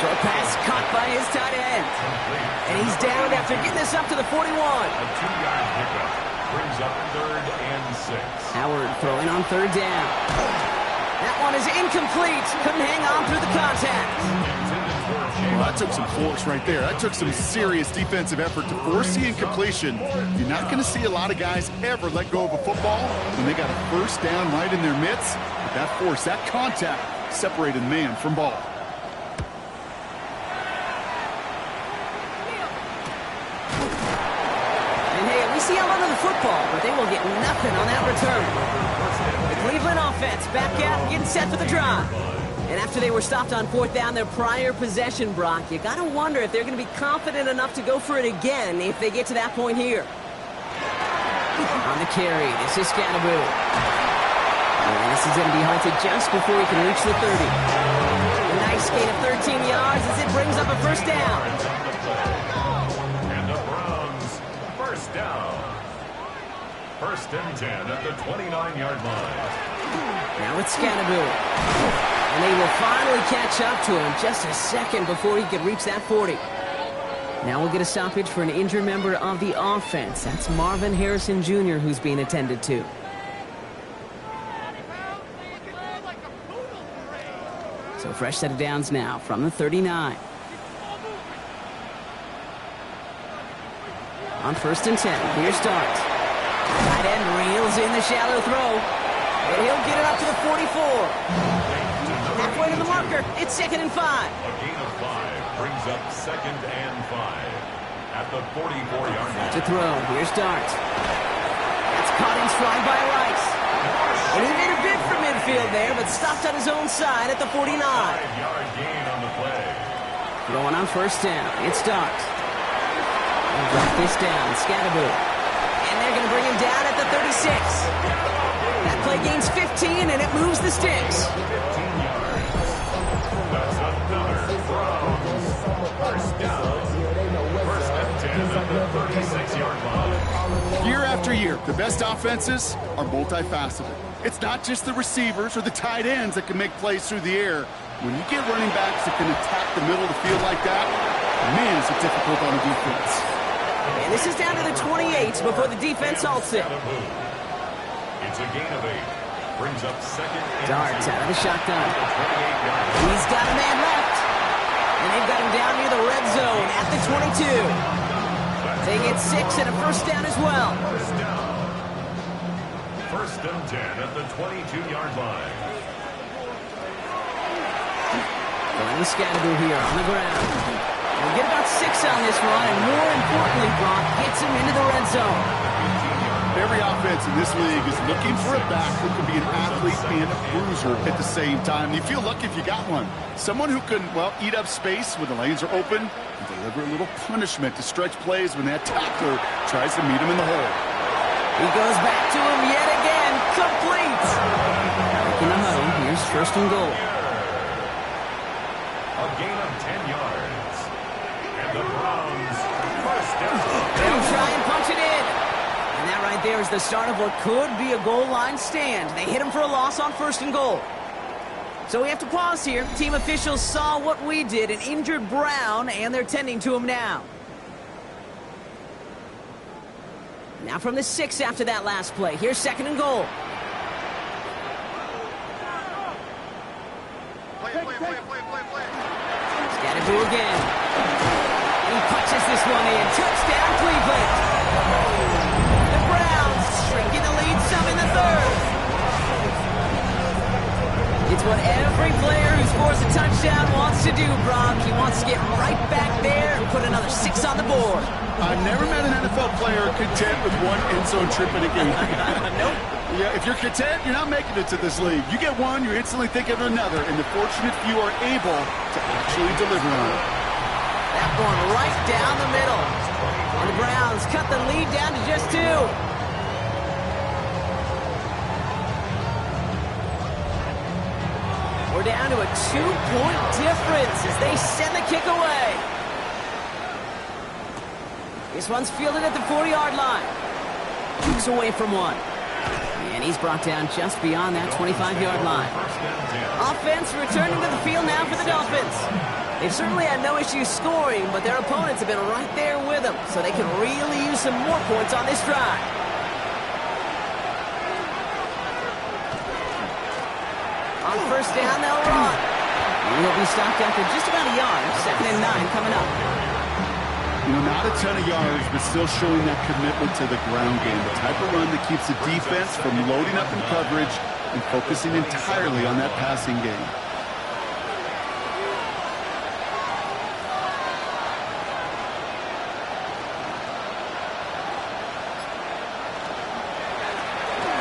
Short pass caught by his tight end. And he's down after getting this up to the 41. A 2-yard pickup. Brings up 3rd and 6. Howard throwing on 3rd down. That one is incomplete. Couldn't hang on through the contact. Well, that took some force right there. That took some serious defensive effort to force the incompletion. You're not going to see a lot of guys ever let go of a football when they got a 1st down right in their midst. But that force, that contact, separated man from ball. See how under the football, but they will get nothing on that return. The Cleveland offense back out and getting set for the drive. And after they were stopped on 4th down their prior possession, Brock, you got to wonder if they're going to be confident enough to go for it again if they get to that point here. On the carry, this is Scadaboo. And this is going to be halted just before he can reach the 30. A nice gain of 13 yards as it brings up a 1st down. And the Browns, 1st down. 1st and 10 at the 29-yard line. Now it's Scadaboo. And they will finally catch up to him just a second before he could reach that 40. Now we'll get a stoppage for an injured member of the offense. That's Marvin Harrison Jr. who's being attended to. So fresh set of downs now from the 39. On 1st and 10, here's Dart. Tight end reels in the shallow throw. And he'll get it up to the 44. Halfway to the marker, it's 2nd and 5. A gain of 5 brings up 2nd and 5 at the 44-yard line. To throw, here's Dart. That's caught in stride by Rice. And he made a bid for midfield there, but stopped on his own side at the 49. 5-yard gain on the play. Throwing on first down. It's Starks. They'll drop this down. Scatterboo. And they're going to bring him down at the 36. That play gains 15, and it moves the sticks. 15 yards. That's another Browns first down. First and 10 at the 36-yard line. Year after year, the best offenses are multifaceted. It's not just the receivers or the tight ends that can make plays through the air. When you get running backs that can attack the middle of the field like that, man, is it difficult on a defense. And this is down to the 28 before the defense halts it. It's a gain of 8. Brings up second. Darts out of the shotgun. He's got a man left. And they've got him down near the red zone at the 22. They get 6 and a first down as well. First down. First and 10 at the 22-yard line. Going to Scatterboo here on the ground. We'll get about 6 on this run, and more importantly, Brock gets him into the red zone. Every offense in this league is looking for a back who can be an athlete and a bruiser at the same time. You feel lucky if you got one. Someone who can, well, eat up space when the lanes are open and deliver a little punishment to stretch plays when that tackler tries to meet him in the hole. He goes back to him yet again. Complete. Back in the huddle. Here's first and goal. A gain of 10 yards. And the Browns first down. They'll try and punch it in. And that right there is the start of what could be a goal line stand. They hit him for a loss on first and goal. So we have to pause here. Team officials saw what we did, an injured Brown, and they're tending to him now. Now from the 6 after that last play. Here's second and goal. Scatterboo again. He punches this one in. Touchdown, Cleveland. The Browns shrinking the lead some in the third. It's what every player who scores a touchdown wants to do, Brock. He wants to get right back there and put another 6 on the board. I've never met an NFL player content with one end zone trip in a game. Nope. Yeah, if you're content, you're not making it to this league. You get one, you're instantly thinking of another, and the fortunate few are able to actually deliver on it. That one right down the middle. And the Browns cut the lead down to just 2. We're down to a 2-point difference as they send the kick away. This one's fielded at the 40-yard line. Keeps away from one. And he's brought down just beyond that 25-yard line. Offense returning to the field now for the Dolphins. They've certainly had no issues scoring, but their opponents have been right there with them, so they can really use some more points on this drive. On first down, they'll run. And he'll be stopped after just about a yard. Second and 9 coming up. You know, not a ton of yards, but still showing that commitment to the ground game. The type of run that keeps the defense from loading up in coverage and focusing entirely on that passing game.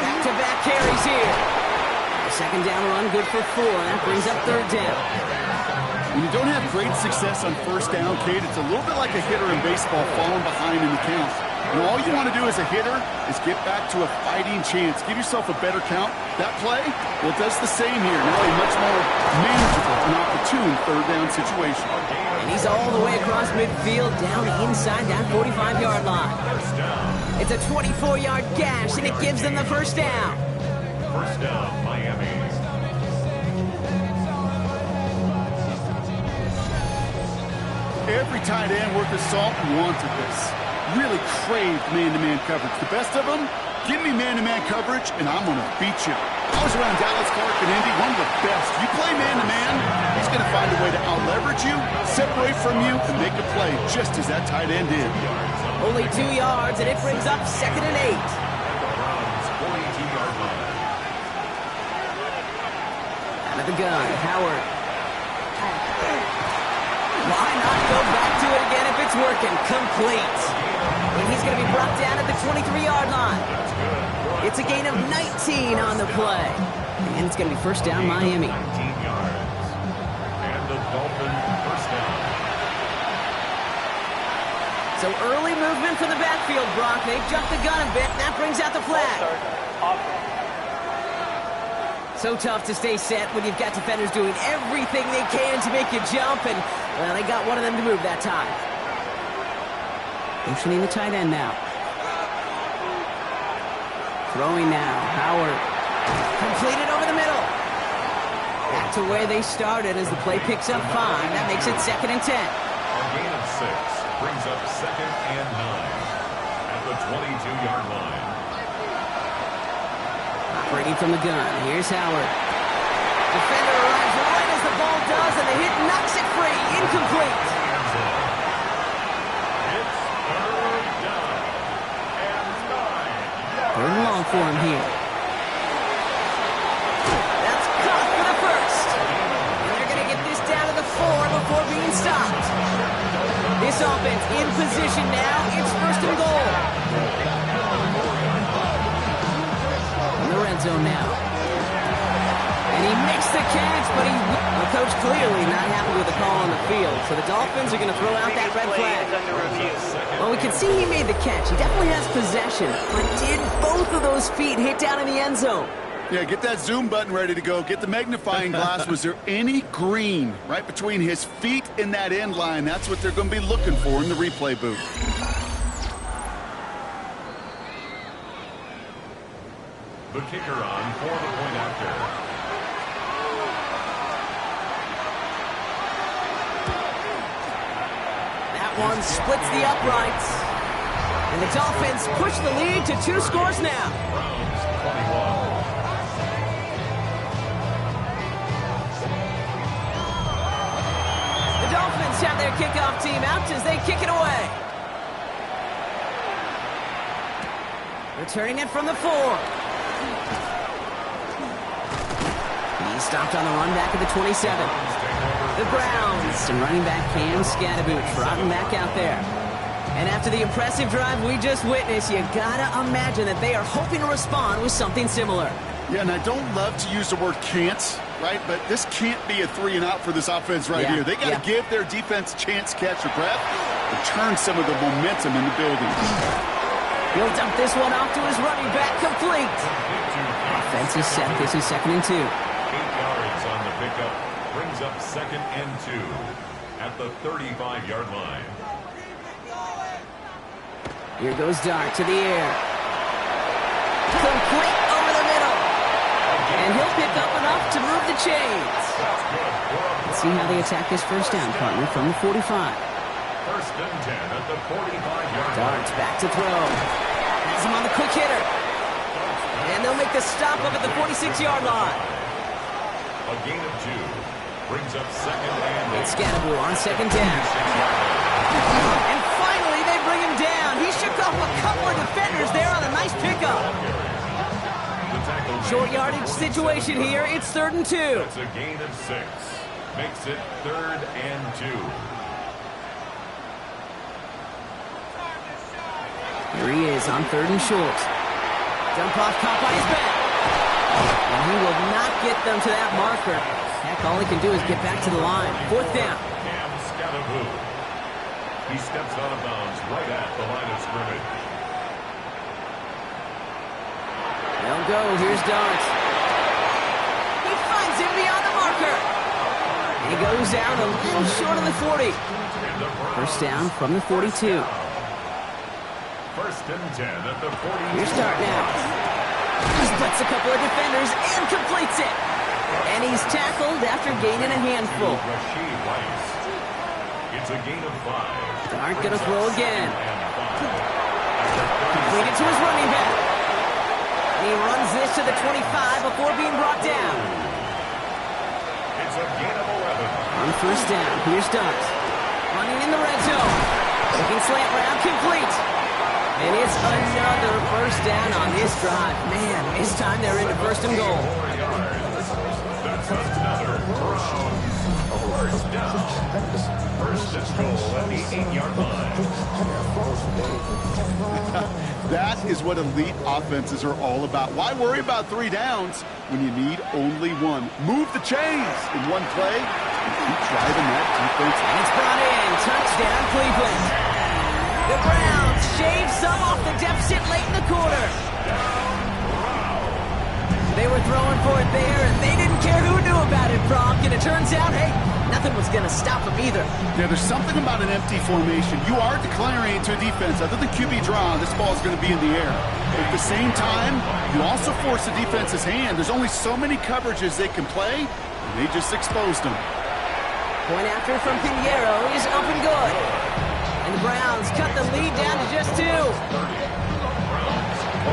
Back-to-back carries here. Second down run, good for 4. That brings up third down. When you don't have great success on first down, Kate, it's a little bit like a hitter in baseball falling behind in the count. And all you want to do as a hitter is get back to a fighting chance. Give yourself a better count. That play, well, it does the same here. Now a much more manageable and opportune third down situation. And he's all the way across midfield, down inside that 45-yard line. It's a 24-yard gash, and it gives them the first down. First down, Miami. Every tight end worth his salt wanted this. Really craved man-to-man coverage. The best of them, give me man-to-man coverage, and I'm going to beat you. I was around Dallas, Clark, and Indy, one of the best. You play man-to-man, he's going to find a way to out-leverage you, separate from you, and make a play, just as that tight end did. Only 2 yards, and it brings up second and 8. Out of the gun, Howard. Why not go back to it again if it's working? Complete. And he's going to be brought down at the 23-yard line. It's a gain of 19 on the play. And it's going to be first down, Miami. 19 yards. And the Dolphins first down. So early movement from the backfield, Brock. They jumped the gun a bit. That brings out the flag. So tough to stay set when you've got defenders doing everything they can to make you jump, and, well, they got one of them to move that time. Motioning the tight end now. Throwing now. Howard. Completed over the middle. Back to where they started as the play picks up 5. That makes it 2nd and 10. A gain of 6 brings up 2nd and 9 at the 22-yard line. Operating from the gun. Here's Howard. Defender arrives right as the ball does, and the hit knocks it free. Incomplete. It's 3rd down and 9. 3rd and long for him here. That's caught for the first. And they're going to get this down to the 4 before being stopped. This offense in position now. It's 1st and goal. In the red zone now. And he makes the catch, but the coach clearly not happy with the call on the field. So the Dolphins are going to throw out that red flag. Well, we can see he made the catch. He definitely has possession. But did both of those feet hit down in the end zone? Yeah, get that zoom button ready to go. Get the magnifying glass. Was there any green right between his feet and that end line? That's what they're going to be looking for in the replay booth. The kicker on for the point after. That one splits the uprights. And the Dolphins push the lead to 2 scores now. Browns 21. The Dolphins have their kickoff team out as they kick it away. Returning it from the 4. He's stopped on the run back at the 27. The Browns and running back Cam Scatterboot trotting back out there. And after the impressive drive we just witnessed, you gotta imagine that they are hoping to respond with something similar. Yeah, and I don't love to use the word can't, right? But this can't be a 3 and out for this offense right here. They got to give their defense a chance to catch their breath and turn some of the momentum in the building. He'll dump this one off to his running back, complete. Offense is set. This is 2nd and 2. 8 yards on the pickup brings up 2nd and 2 at the 35-yard line. Here goes Dart to the air. Complete over the middle. And he'll pick up enough to move the chains. Let's see how they attack this 1st down, partner, from the 45. 1st and 10 at the 45-yard line. Dart's back to throw. Has him on the quick hitter. And they'll make the stop up at the 46-yard line. A gain of 2 brings up 2nd and 8. It's Scatterboot on 2nd down. And finally, they bring him down. He shook off a couple of defenders there on a nice pickup. Short yardage situation here. It's 3rd and 2. That's a gain of 6. Makes it 3rd and 2. Here he is on 3rd and short. Dump off, caught by his back. And he will not get them to that marker. Heck, all he can do is get back to the line. 4th down. Cam Scatterboot. He steps out of bounds right at the line of scrimmage. They'll go. Here's Dart. He finds him beyond the marker. He goes down a little short of the 40. 1st down from the 42. 1st and 10 at the 40. Here's Dart now. He splits a couple of defenders and completes it. And he's tackled after gaining a handful. Rashid Rice. It's a gain of 5. Dart gonna throw again. Completed to his running back. And he runs this to the 25 before being brought down. It's a gain of 11. On 1st down, here's Dart. Running in the red zone. Taking slant route, complete. And it's another 1st down on this drive. Man, this time they're into 1st and goal. 4 yards. That's another first down. 1st and goal at the 8-yard line. That is what elite offenses are all about. Why worry about 3 downs when you need only 1? Move the chains in one play and keep driving that defense. And it's brought in. Touchdown, Cleveland. The Browns shave some off the deficit late in the quarter. They were throwing for it there, and they didn't care who knew about it, Brock. And it turns out, hey, nothing was going to stop them either. Yeah, there's something about an empty formation. You are declaring to a defense, other than QB draw, this ball is going to be in the air. But at the same time, you also force the defense's hand. There's only so many coverages they can play, and they just exposed them. Point after from Pinheiro is up and good. And the Browns cut the lead down to just 2.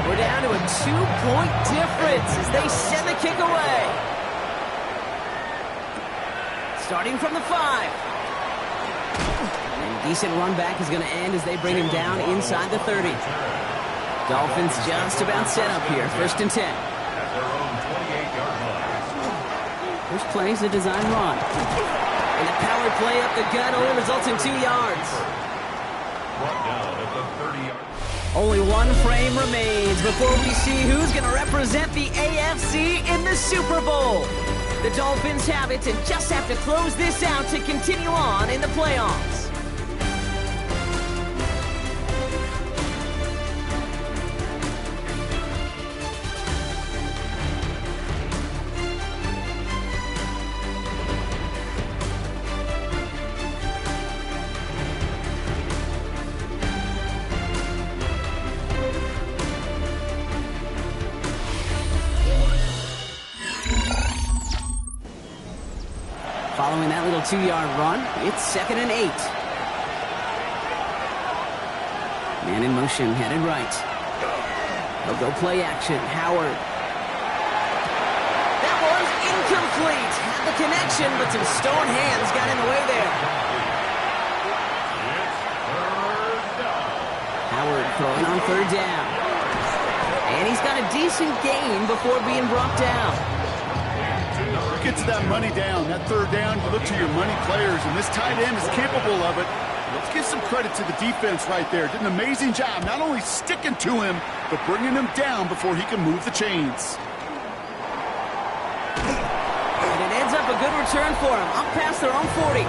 We're down to a 2-point difference as they send the kick away. Starting from the 5. And a decent run back is going to end as they bring him down inside the 30. Dolphins just about set up here. 1st and 10. First play is a design run. And the power play up the gut only results in 2 yards. Brought down at the 30-yard. Only one frame remains before we see who's going to represent the AFC in the Super Bowl. The Dolphins have it and just have to close this out to continue on in the playoffs. Following that little 2-yard run, it's 2nd and 8. Man in motion, headed right. They'll go play action. Howard. That was incomplete. Had the connection, but some stone hands got in the way there. Howard throwing on 3rd down. And he's got a decent gain before being brought down. Get to that money down. That 3rd down, you look to your money players, and this tight end is capable of it. Let's give some credit to the defense right there. Did an amazing job, not only sticking to him, but bringing him down before he can move the chains. And it ends up a good return for him, up past their own 40.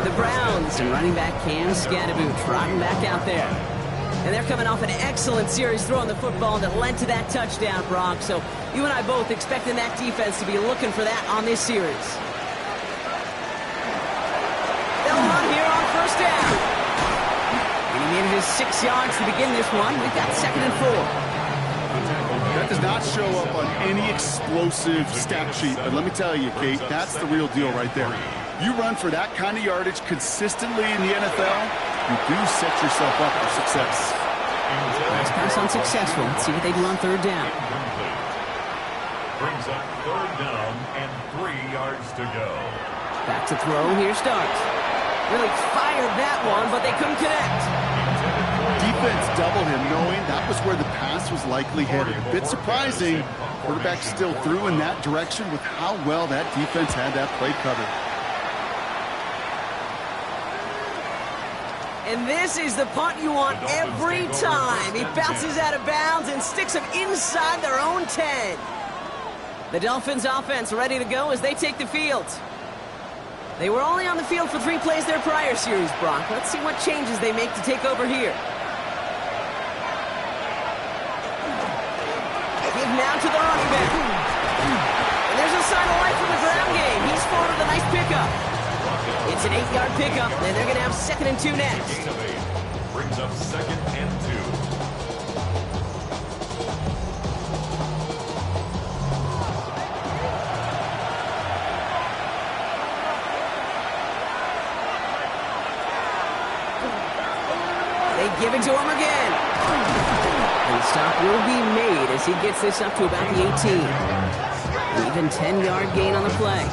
The Browns and running back Cam Scadaboo trotting back out there. And they're coming off an excellent series throwing the football that led to that touchdown, Brock. So you and I both expecting that defense to be looking for that on this series. They'll run here on 1st down. And he made it his 6 yards to begin this one. We've got 2nd and 4. That does not show up on any explosive stat sheet. But let me tell you, Kate, that's the real deal right there. You run for that kind of yardage consistently in the NFL, you do set yourself up for success. Last pass unsuccessful. Let's see what they do on 3rd down. Brings up 3rd down and 3 yards to go. Back to throw. Here Starks. Really fired that one, but they couldn't connect. Defense doubled him, knowing that was where the pass was likely headed. A bit surprising. Quarterback still threw in that direction with how well that defense had that play covered. And this is the punt you want every time. He bounces out of bounds and sticks them inside their own 10. The Dolphins offense ready to go as they take the field. They were only on the field for 3 plays their prior series, Brock. Let's see what changes they make to take over here. Give now to the running back. And there's a sign of life from the ground game. He's forward with a nice pickup. It's an 8-yard pickup, and they're going to have 2nd and 2 next. Gain of 8 brings up 2nd and 2. They give it to him again. And the stop will be made as he gets this up to about the 18. An even 10-yard gain on the play.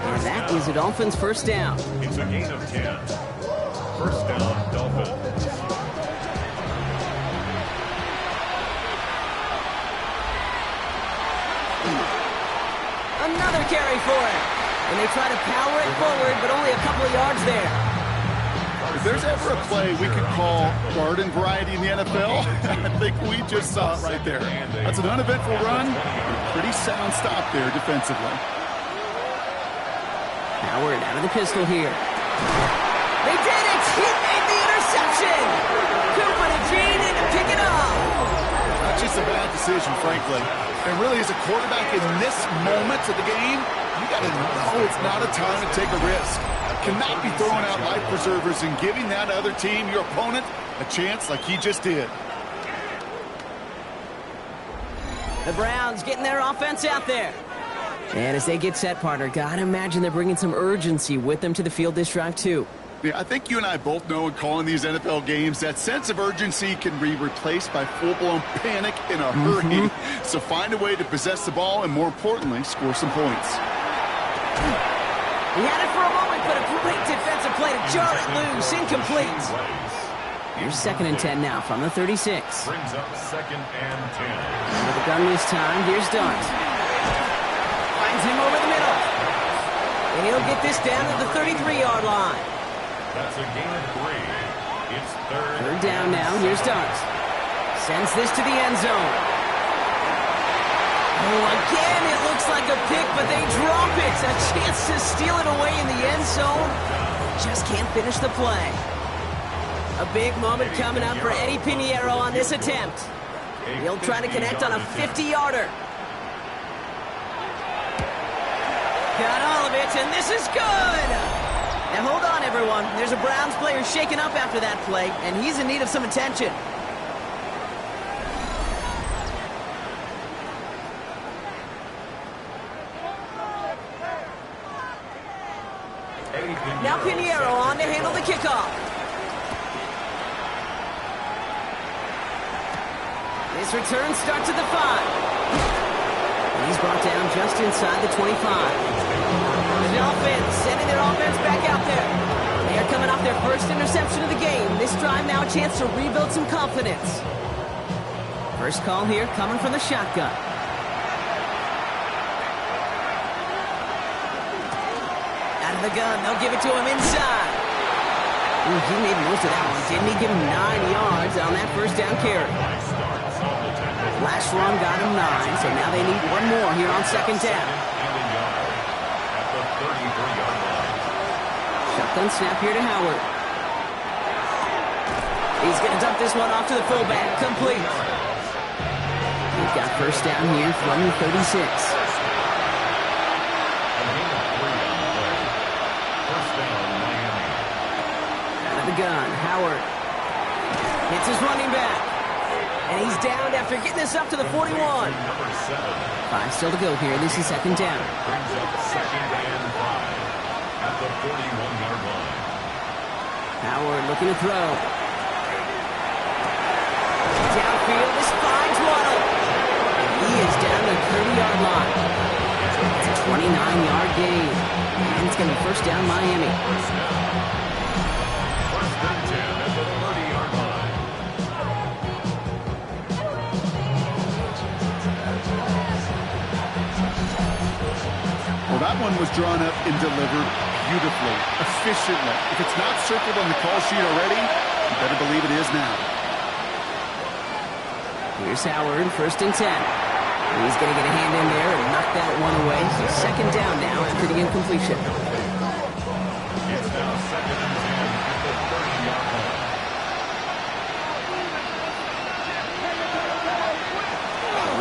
And that is a Dolphins 1st down. It's a gain of 10. 1st down, Dolphins. Another carry for him. And they try to power it forward, but only a couple of yards there. If there's ever a play we could call garden variety in the NFL, I think we just saw it right there. That's an uneventful run, and a pretty sound stop there defensively. Howard out of the pistol here. They did it! He made the interception! Interception! Cooper to Gene in to pick it up. That's just a bad decision, frankly. And really, as a quarterback in this moment of the game, you got to know it's not a time to take a risk. Cannot be throwing out life preservers and giving that other team, your opponent, a chance like he just did. The Browns getting their offense out there. And as they get set, partner, gotta imagine they're bringing some urgency with them to the field this drive, too. Yeah, I think you and I both know in calling these NFL games that sense of urgency can be replaced by full-blown panic in a hurry. So find a way to possess the ball and, more importantly, score some points. He had it for a moment, but a great defensive play to jar it loose. Incomplete. Here's 2nd and 10 now from the 36. Brings up 2nd and 10. Under the gun this time. Here's Dart. Finds him over the middle. And he'll get this down to the 33-yard line. That's a gain of 3. It's 3rd down now. Here's Dart. Sends this to the end zone. Oh, again, it looks like a pick, but they drop it. A chance to steal it away in the end zone. Just can't finish the play. A big moment coming up for Eddie Pinheiro on this attempt. He'll try to connect on a 50-yarder. Got all of it, and this is good. Now, hold on, everyone. There's a Browns player shaken up after that play, and he's in need of some attention. Now Pinheiro on to handle the kickoff. This return starts at the 5. He's brought down just inside the 25. The Dolphins sending their offense back out there. They are coming off their first interception of the game. This drive now a chance to rebuild some confidence. First call here coming from the shotgun. Out of the gun, they'll give it to him inside. Ooh, he made most of that one, didn't he? Give him 9 yards on that first down carry. Last run got him 9, so now they need one more here on 2nd down. Shotgun snap here to Howard. He's going to dump this one off to the fullback. Complete. We've got first down here from the 36. Out of the gun, Howard. Hits his running back. And he's down after getting this up to the 41. 5 still to go here. This is 2nd down. Brings up 2nd and 5 at the 41-yard line. Howard looking to throw. Downfield, this finds Waddle. He is down the 30-yard line. It's a 29-yard gain. And it's going to be first down Miami. First and 10 at the 30-yard line. Well, that one was drawn up and delivered beautifully, efficiently. If it's not circled on the call sheet already, you better believe it is now. Here's Howard, first and 10. He's going to get a hand in there and knock that one away. So 2nd down now after the incompletion. It's now 2nd and 10 at the 30-yard line.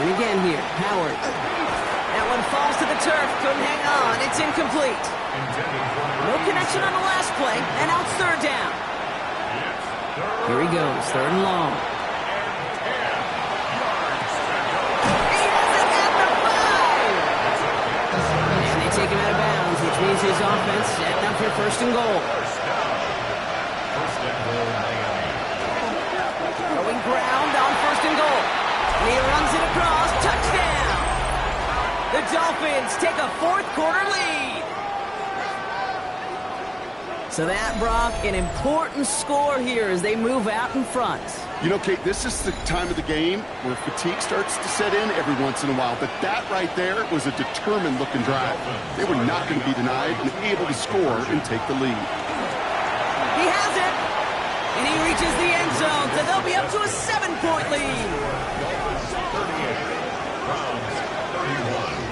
And again here, Howard. That one falls to the turf, couldn't hang on. It's incomplete. No connection on the last play, and now it's 3rd down. Here he goes, 3rd and long. He has it at the 5! And they take him out of bounds, which means his offense setting up for 1st and goal. First and goal, Miami. Throwing ground on 1st and goal. And he runs it across, touchdown! The Dolphins take a 4th quarter lead. So that, Brock, an important score here as they move out in front. You know, Kate, this is the time of the game where fatigue starts to set in every once in a while. But that right there was a determined-looking drive. They were not going to be denied and able to score and take the lead. He has it. And he reaches the end zone, so they'll be up to a 7-point lead. Dolphins 38, Browns 31.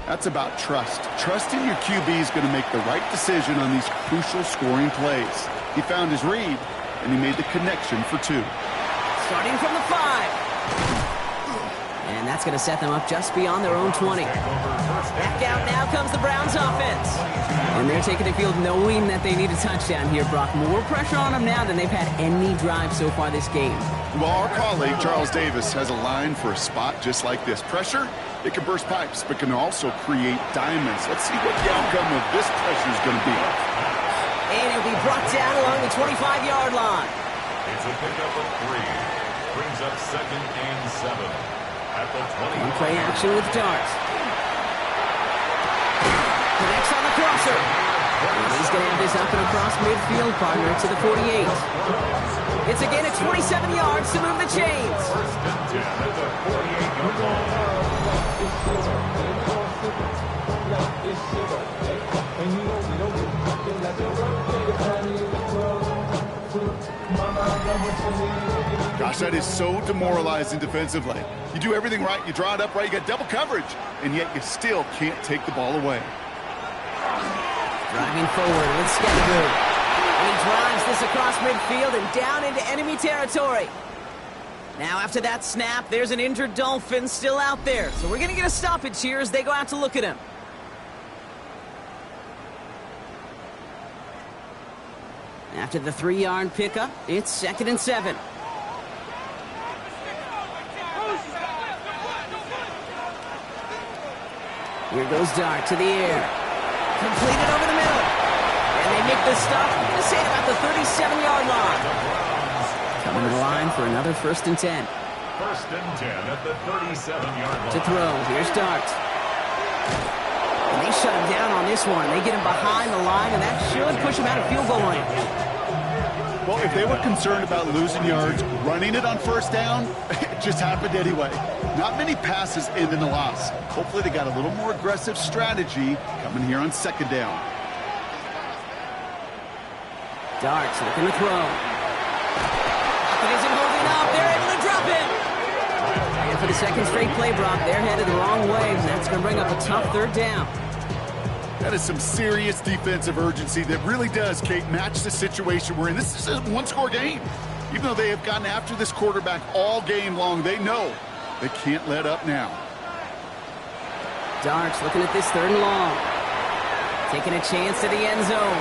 That's about trust. Trusting your QB is going to make the right decision on these crucial scoring plays. He found his read, and he made the connection for 2. Starting from the 5. And that's going to set them up just beyond their own 20. Back out now comes the Browns offense. And they're taking the field knowing that they need a touchdown here, Brock. More pressure on them now than they've had any drive so far this game. Well, our colleague, Charles Davis, has a line for a spot just like this. Pressure, it can burst pipes, but can also create diamonds. Let's see what the outcome of this pressure is going to be. And he'll be brought down along the 25-yard line. It's a pickup of 3. Brings up 2nd and 7. At the 20. One play action with Dart. Connects on the crosser. And he's going to have this up and across midfield, partner to the 48. It's a gain of 27 yards to move the chains. 1st and 10 at the 48-yard Gosh, that is so demoralizing defensively. You do everything right, you draw it up right, you got double coverage, and yet you still can't take the ball away. Driving forward with Skeleton. And he drives this across midfield and down into enemy territory. Now after that snap, there's an injured Dolphin still out there. So we're going to get a stoppage here as they go out to look at him. After the 3-yard pickup, it's 2nd and 7. Here goes Dart to the air. Completed over the middle. And they make the stop, I'm going to say about the 37-yard line. Coming to the line for another 1st and 10. 1st and 10 at the 37-yard line. To throw, here's Dart. And they shut him down on this one. They get him behind the line, and that should push him out of field goal line. Well, if they were concerned about losing yards, running it on 1st down, it just happened anyway. Not many passes end in a loss. Hopefully they got a little more aggressive strategy coming here on 2nd down. Darts looking to throw. It isn't holding up. They're able to drop it. And for the 2nd straight play, Brock, they're headed the wrong way, and that's going to bring up a tough 3rd down. That is some serious defensive urgency that really does, Kate, match the situation we're in. This is a one-score game. Even though they have gotten after this quarterback all game long, they know they can't let up now. Darts looking at this 3rd and long. Taking a chance to the end zone.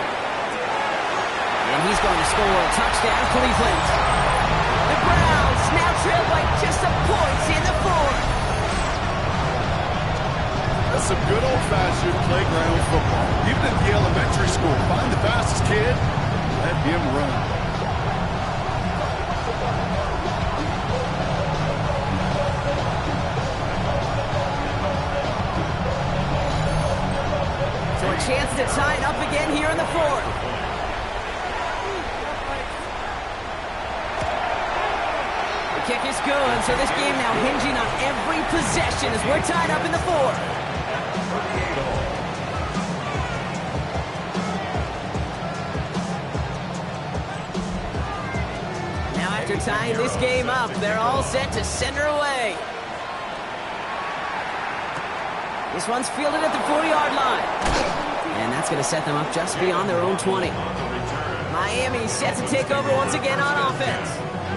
And he's going to score a touchdown, Cleveland. The Browns now trail by just a point in the 4th. That's some good old-fashioned playground football. Even at the elementary school, find the fastest kid, let him run. So a chance to tie it up again here in the 4th. The kick is good, so this game now hinging on every possession as we're tied up in the 4th. After tying this game up, they're all set to send her away. This one's fielded at the 4-yard line. And that's going to set them up just beyond their own 20. Miami set to take over once again on offense.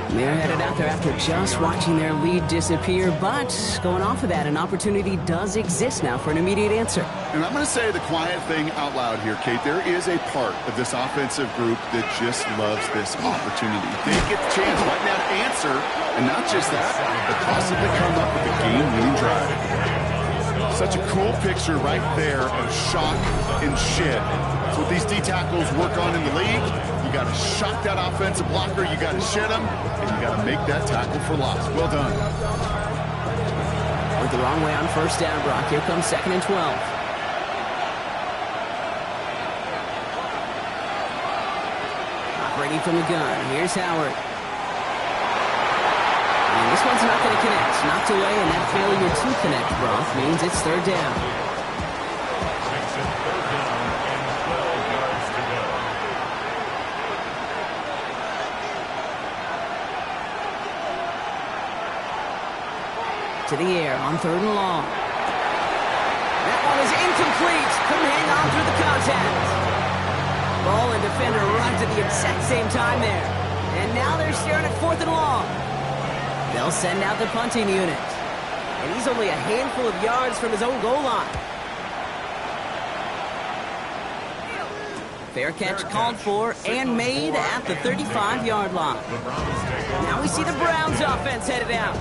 They're headed out there after just watching their lead disappear, but going off of that, an opportunity does exist now for an immediate answer. And I'm going to say the quiet thing out loud here, Kate. There is a part of this offensive group that just loves this opportunity. They get the chance right now to answer, and not just that, but possibly come up with a game-winning drive. Such a cool picture right there of shock and shed. That's what these D-tackles work on in the league. You got to shock that offensive blocker, you got to shed him, and you got to make that tackle for loss. Well done. Went the wrong way on 1st down, Brock. Here comes 2nd and 12. Operating from the gun. Here's Howard. And this one's not going to connect. Knocked away, and that failure to connect, Brock, means it's 3rd down. Makes it 3rd down and 12 yards to go. To the air on 3rd and long. That one is incomplete. Couldn't hang on through the contact. Ball and defender arrived at the exact same time there. And now they're staring at 4th and long. They'll send out the punting unit. And he's only a handful of yards from his own goal line. Fair catch called for and made at the 35-yard line. Now we see the Browns offense headed out.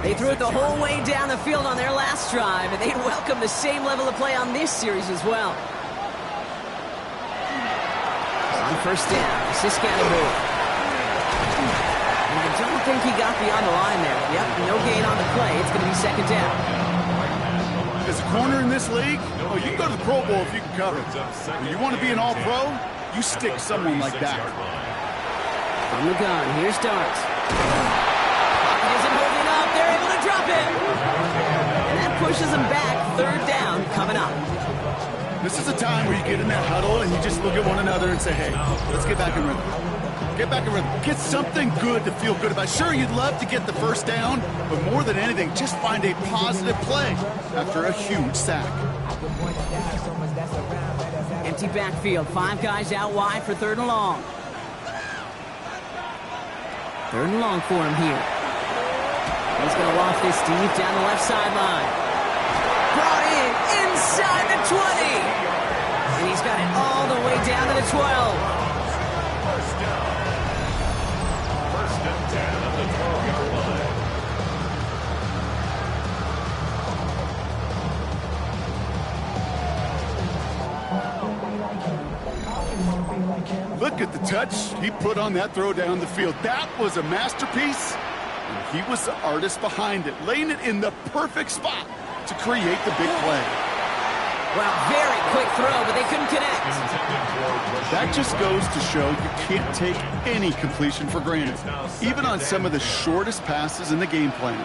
They threw it the whole way down the field on their last drive, and they'd welcome the same level of play on this series as well. On 1st down, Siscanaboy. And I don't think he got beyond the line there. Yep, no gain on the play. It's going to be 2nd down. As a corner in this league, you can go to the Pro Bowl if you can cover. When you want to be an all-pro, you stick someone like that. From the gun, here's Darts. Pocket isn't holding up. They're able to drop it. And that pushes them back. 3rd down coming up. This is a time where you get in that huddle and you just look at one another and say, hey, let's get back in rhythm. Get back in rhythm. Get something good to feel good about. Sure, you'd love to get the 1st down, but more than anything, just find a positive play after a huge sack. Empty backfield. 5 guys out wide for 3rd and long. 3rd and long for him here. He's going to loft this deep down the left sideline. Brought in inside the 20. And he's got it all the way down to the 12. 1st down. 1st and 10 at the 12-yard line. Look at the touch he put on that throw down the field. That was a masterpiece, and he was the artist behind it, laying it in the perfect spot to create the big play. Well, very quick throw, but they couldn't connect. That just goes to show you can't take any completion for granted, even on some of the shortest passes in the game plan.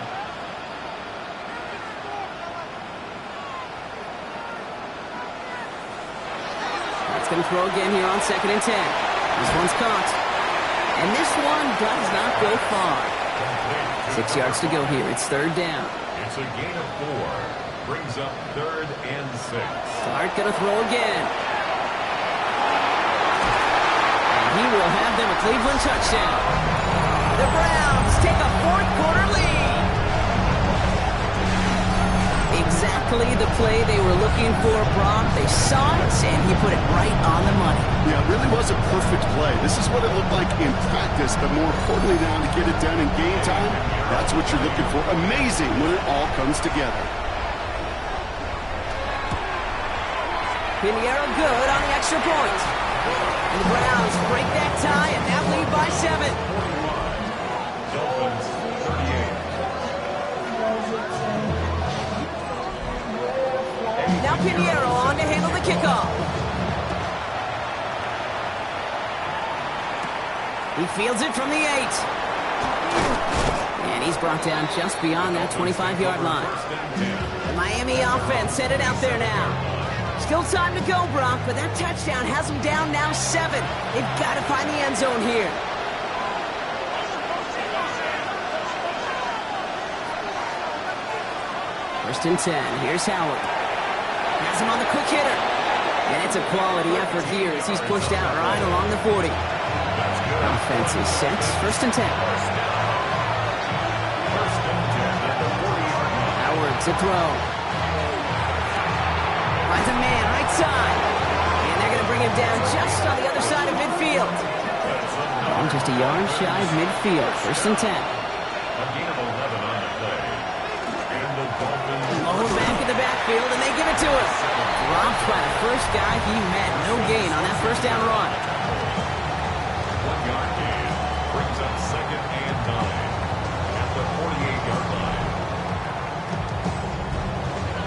It's going to throw again here on 2nd and 10. This one's caught. And this one does not go far. 6 yards to go here. It's 3rd down. It's a gain of 4. Brings up 3rd and 6. Dart going to throw again. And he will have them a Cleveland touchdown. The Browns take a 4th quarter lead. Exactly the play they were looking for, Brock. They saw it, and he put it right on the money. Yeah, it really was a perfect play. This is what it looked like in practice, but more importantly now to get it done in game time, that's what you're looking for. Amazing when it all comes together. Pinheiro good on the extra point. And the Browns break that tie and now lead by 7. Dolphins 38. Now Pinheiro on to handle the kickoff. He fields it from the 8. And he's brought down just beyond that 25-yard line. The Miami offense headed out there now. Still time to go, Brock, but that touchdown has them down now 7. They've got to find the end zone here. First and 10. Here's Howard. Has him on the quick hitter. And it's a quality effort here as he's pushed out right along the 40. Offense is set. First and 10. Howard to throw. Finds a man right side. And they're going to bring him down just on the other side of midfield. And just a yard shy of midfield. First and 10. A gain of 11 on the play. And the Dolphins Low back in the backfield, and they give it to him. Dropped by the first guy he met. No gain on that first down run. 1-yard gain. Brings up 2nd and 9 at the 48-yard line.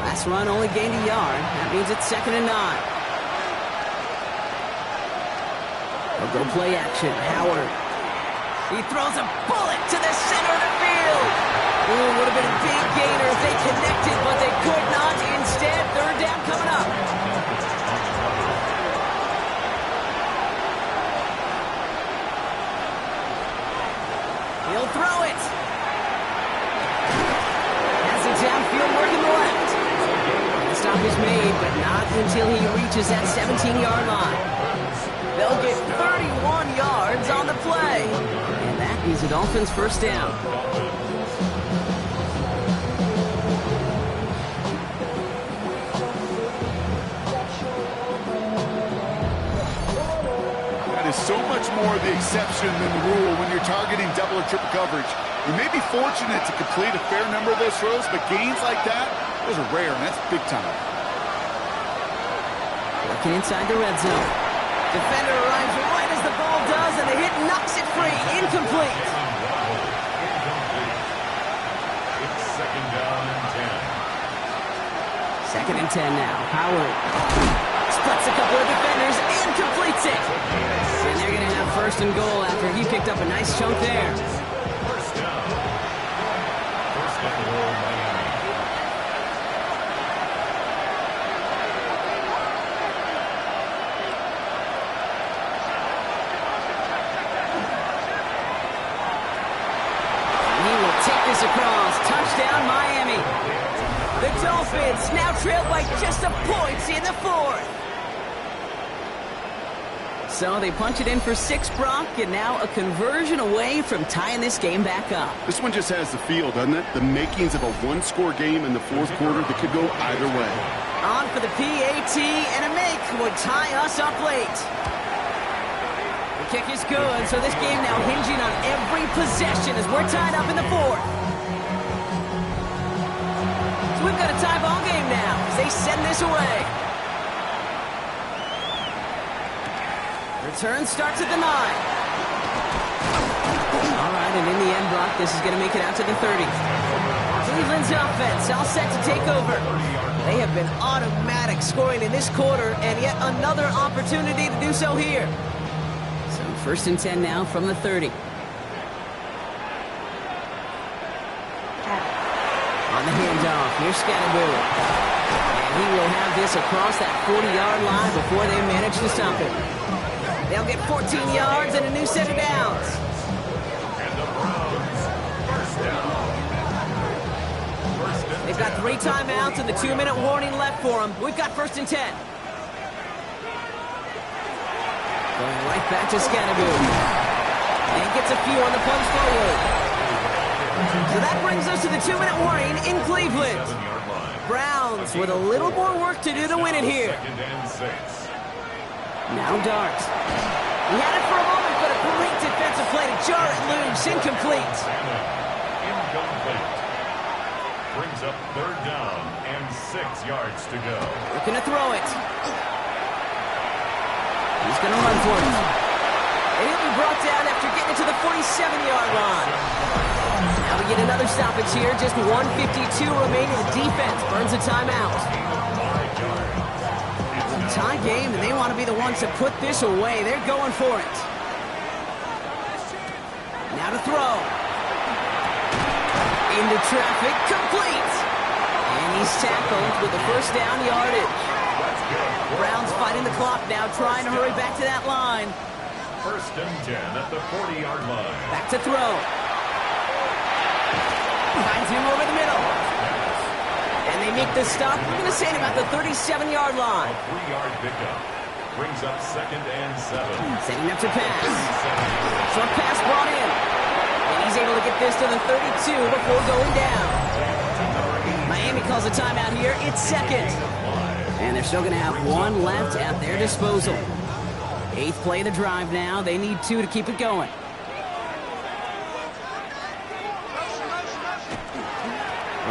Last run only gained a yard. That means it's 2nd and 9. They'll go play action. Howard. He throws a bullet to the center of the field. Ooh, would have been a big gainer if they connected, but they could not. Instead, 3rd down coming up. He'll throw it. Has it downfield, working the left. Has to stop is made, but not until he reaches that 17-yard line. They'll get 31 yards on the play. And that is a Dolphins first down. That is so much more the exception than the rule when you're targeting double or triple coverage. You may be fortunate to complete a fair number of those throws, but gains like that, those are rare, and that's big time. Working inside the red zone. Defender arrives right as the ball does, and the hit knocks it free. Incomplete. It's second down and 10. Second and 10 now. Howard splits a couple of defenders and completes it. And they're going to have first and goal after he picked up a nice chunk there. First down. First and goal, Miami. He will take this across. Touchdown, Miami. The Dolphins now trail by just a point in the fourth. So they punch it in for 6, Brock, and now a conversion away from tying this game back up. This one just has the feel, doesn't it? The makings of a one-score game in the fourth quarter that could go either way. On for the PAT, and a make would tie us up late. The kick is good, so this game now hinging on every possession as we're tied up in the fourth. So we've got a tie ball game now as they send this away. Return starts at the 9. All right, and in the end, Brock, this is going to make it out to the 30. Cleveland's offense all set to take over. They have been automatic scoring in this quarter, and yet another opportunity to do so here. So first and 10 now from the 30. On the handoff, here's Scatterboo. And he will have this across that 40-yard line before they manage to stop it. They'll get 14 yards and a new set of downs. And the Browns, first down. They've got 3 timeouts and the 2-minute warning left for them. We've got first and 10. Going right back to Scatterboo. And gets a few on the punch forward. So that brings us to the 2-minute warning in Cleveland. 7-yard line. Browns with a little more work to do to win it here. Second and 6. Now Dart. He had it for a moment, but a great defensive play to jar it loose. Incomplete. Incomplete. Brings up third down and 6 yards to go. Looking to throw it. He's going to run for it. And he'll be brought down after getting it to the 47-yard line. Now we get another stoppage here. Just 1:52 remaining. The defense burns a timeout. Tie game, and they want to be the ones to put this away. They're going for it. Now to throw. Into traffic, complete. And he's tackled with the first down yardage. Browns fighting the clock now, trying to hurry back to that line. First and 10 at the 40-yard line. Back to throw. Finds him over the middle. And they make the stop. We're going to say at about the 37-yard line. A 3-yard pickup. Brings up second and 7. Setting up to pass. Short pass brought in. And he's able to get this to the 32 before going down. Miami calls a timeout here. It's second. And they're still going to have 1 left at their disposal. 8th play of the drive now. They need 2 to keep it going.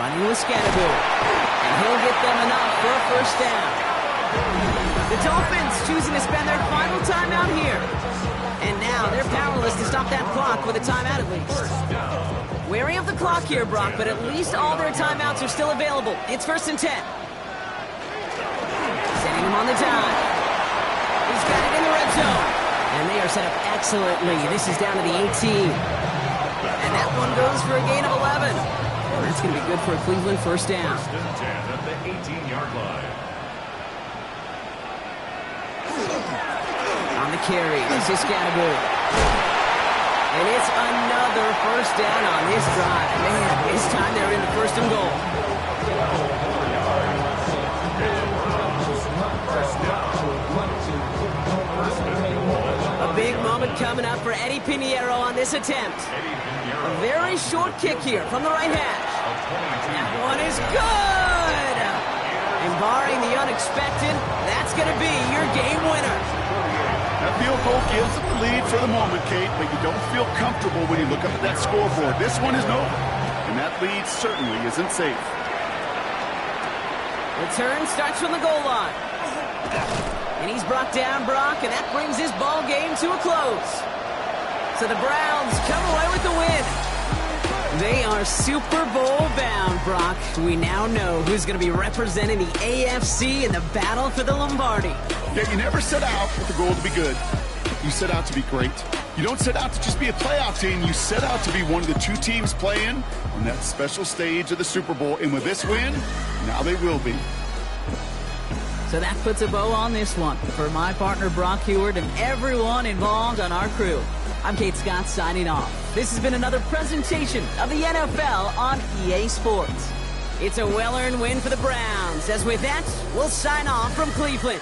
Running with Scatterboo. And he'll get them enough for a first down. The Dolphins choosing to spend their final timeout here. And now they're powerless to stop that clock with a timeout at least. Wary of the clock here, Brock, but at least all their timeouts are still available. It's first and 10. Setting him on the dime. He's got it in the red zone. And they are set up excellently. This is down to the 18. And that one goes for a gain of 11. And that's going to be good for a Cleveland first down. First and 10 at the 18-yard line. On the carry, this is Scatterboo. And it's another first down on this drive. Man, this time they're in the first and goal. Pinheiro on this attempt. A very short kick here from the right hash. That one is good! And barring the unexpected, that's going to be your game winner. That field goal gives them the lead for the moment, Kate, but you don't feel comfortable when you look up at that scoreboard. This one isn't over, and that lead certainly isn't safe. Return starts from the goal line. And he's brought down, Brock, and that brings this ball game to a close. So the Browns come away with the win. They are Super Bowl bound, Brock. We now know who's going to be representing the AFC in the battle for the Lombardi. Yeah, you never set out with the goal to be good. You set out to be great. You don't set out to just be a playoff team. You set out to be one of the two teams playing on that special stage of the Super Bowl. And with this win, now they will be. So that puts a bow on this one. For my partner, Brock Heward, and everyone involved on our crew, I'm Kate Scott signing off. This has been another presentation of the NFL on EA Sports. It's a well-earned win for the Browns. As with that, we'll sign off from Cleveland.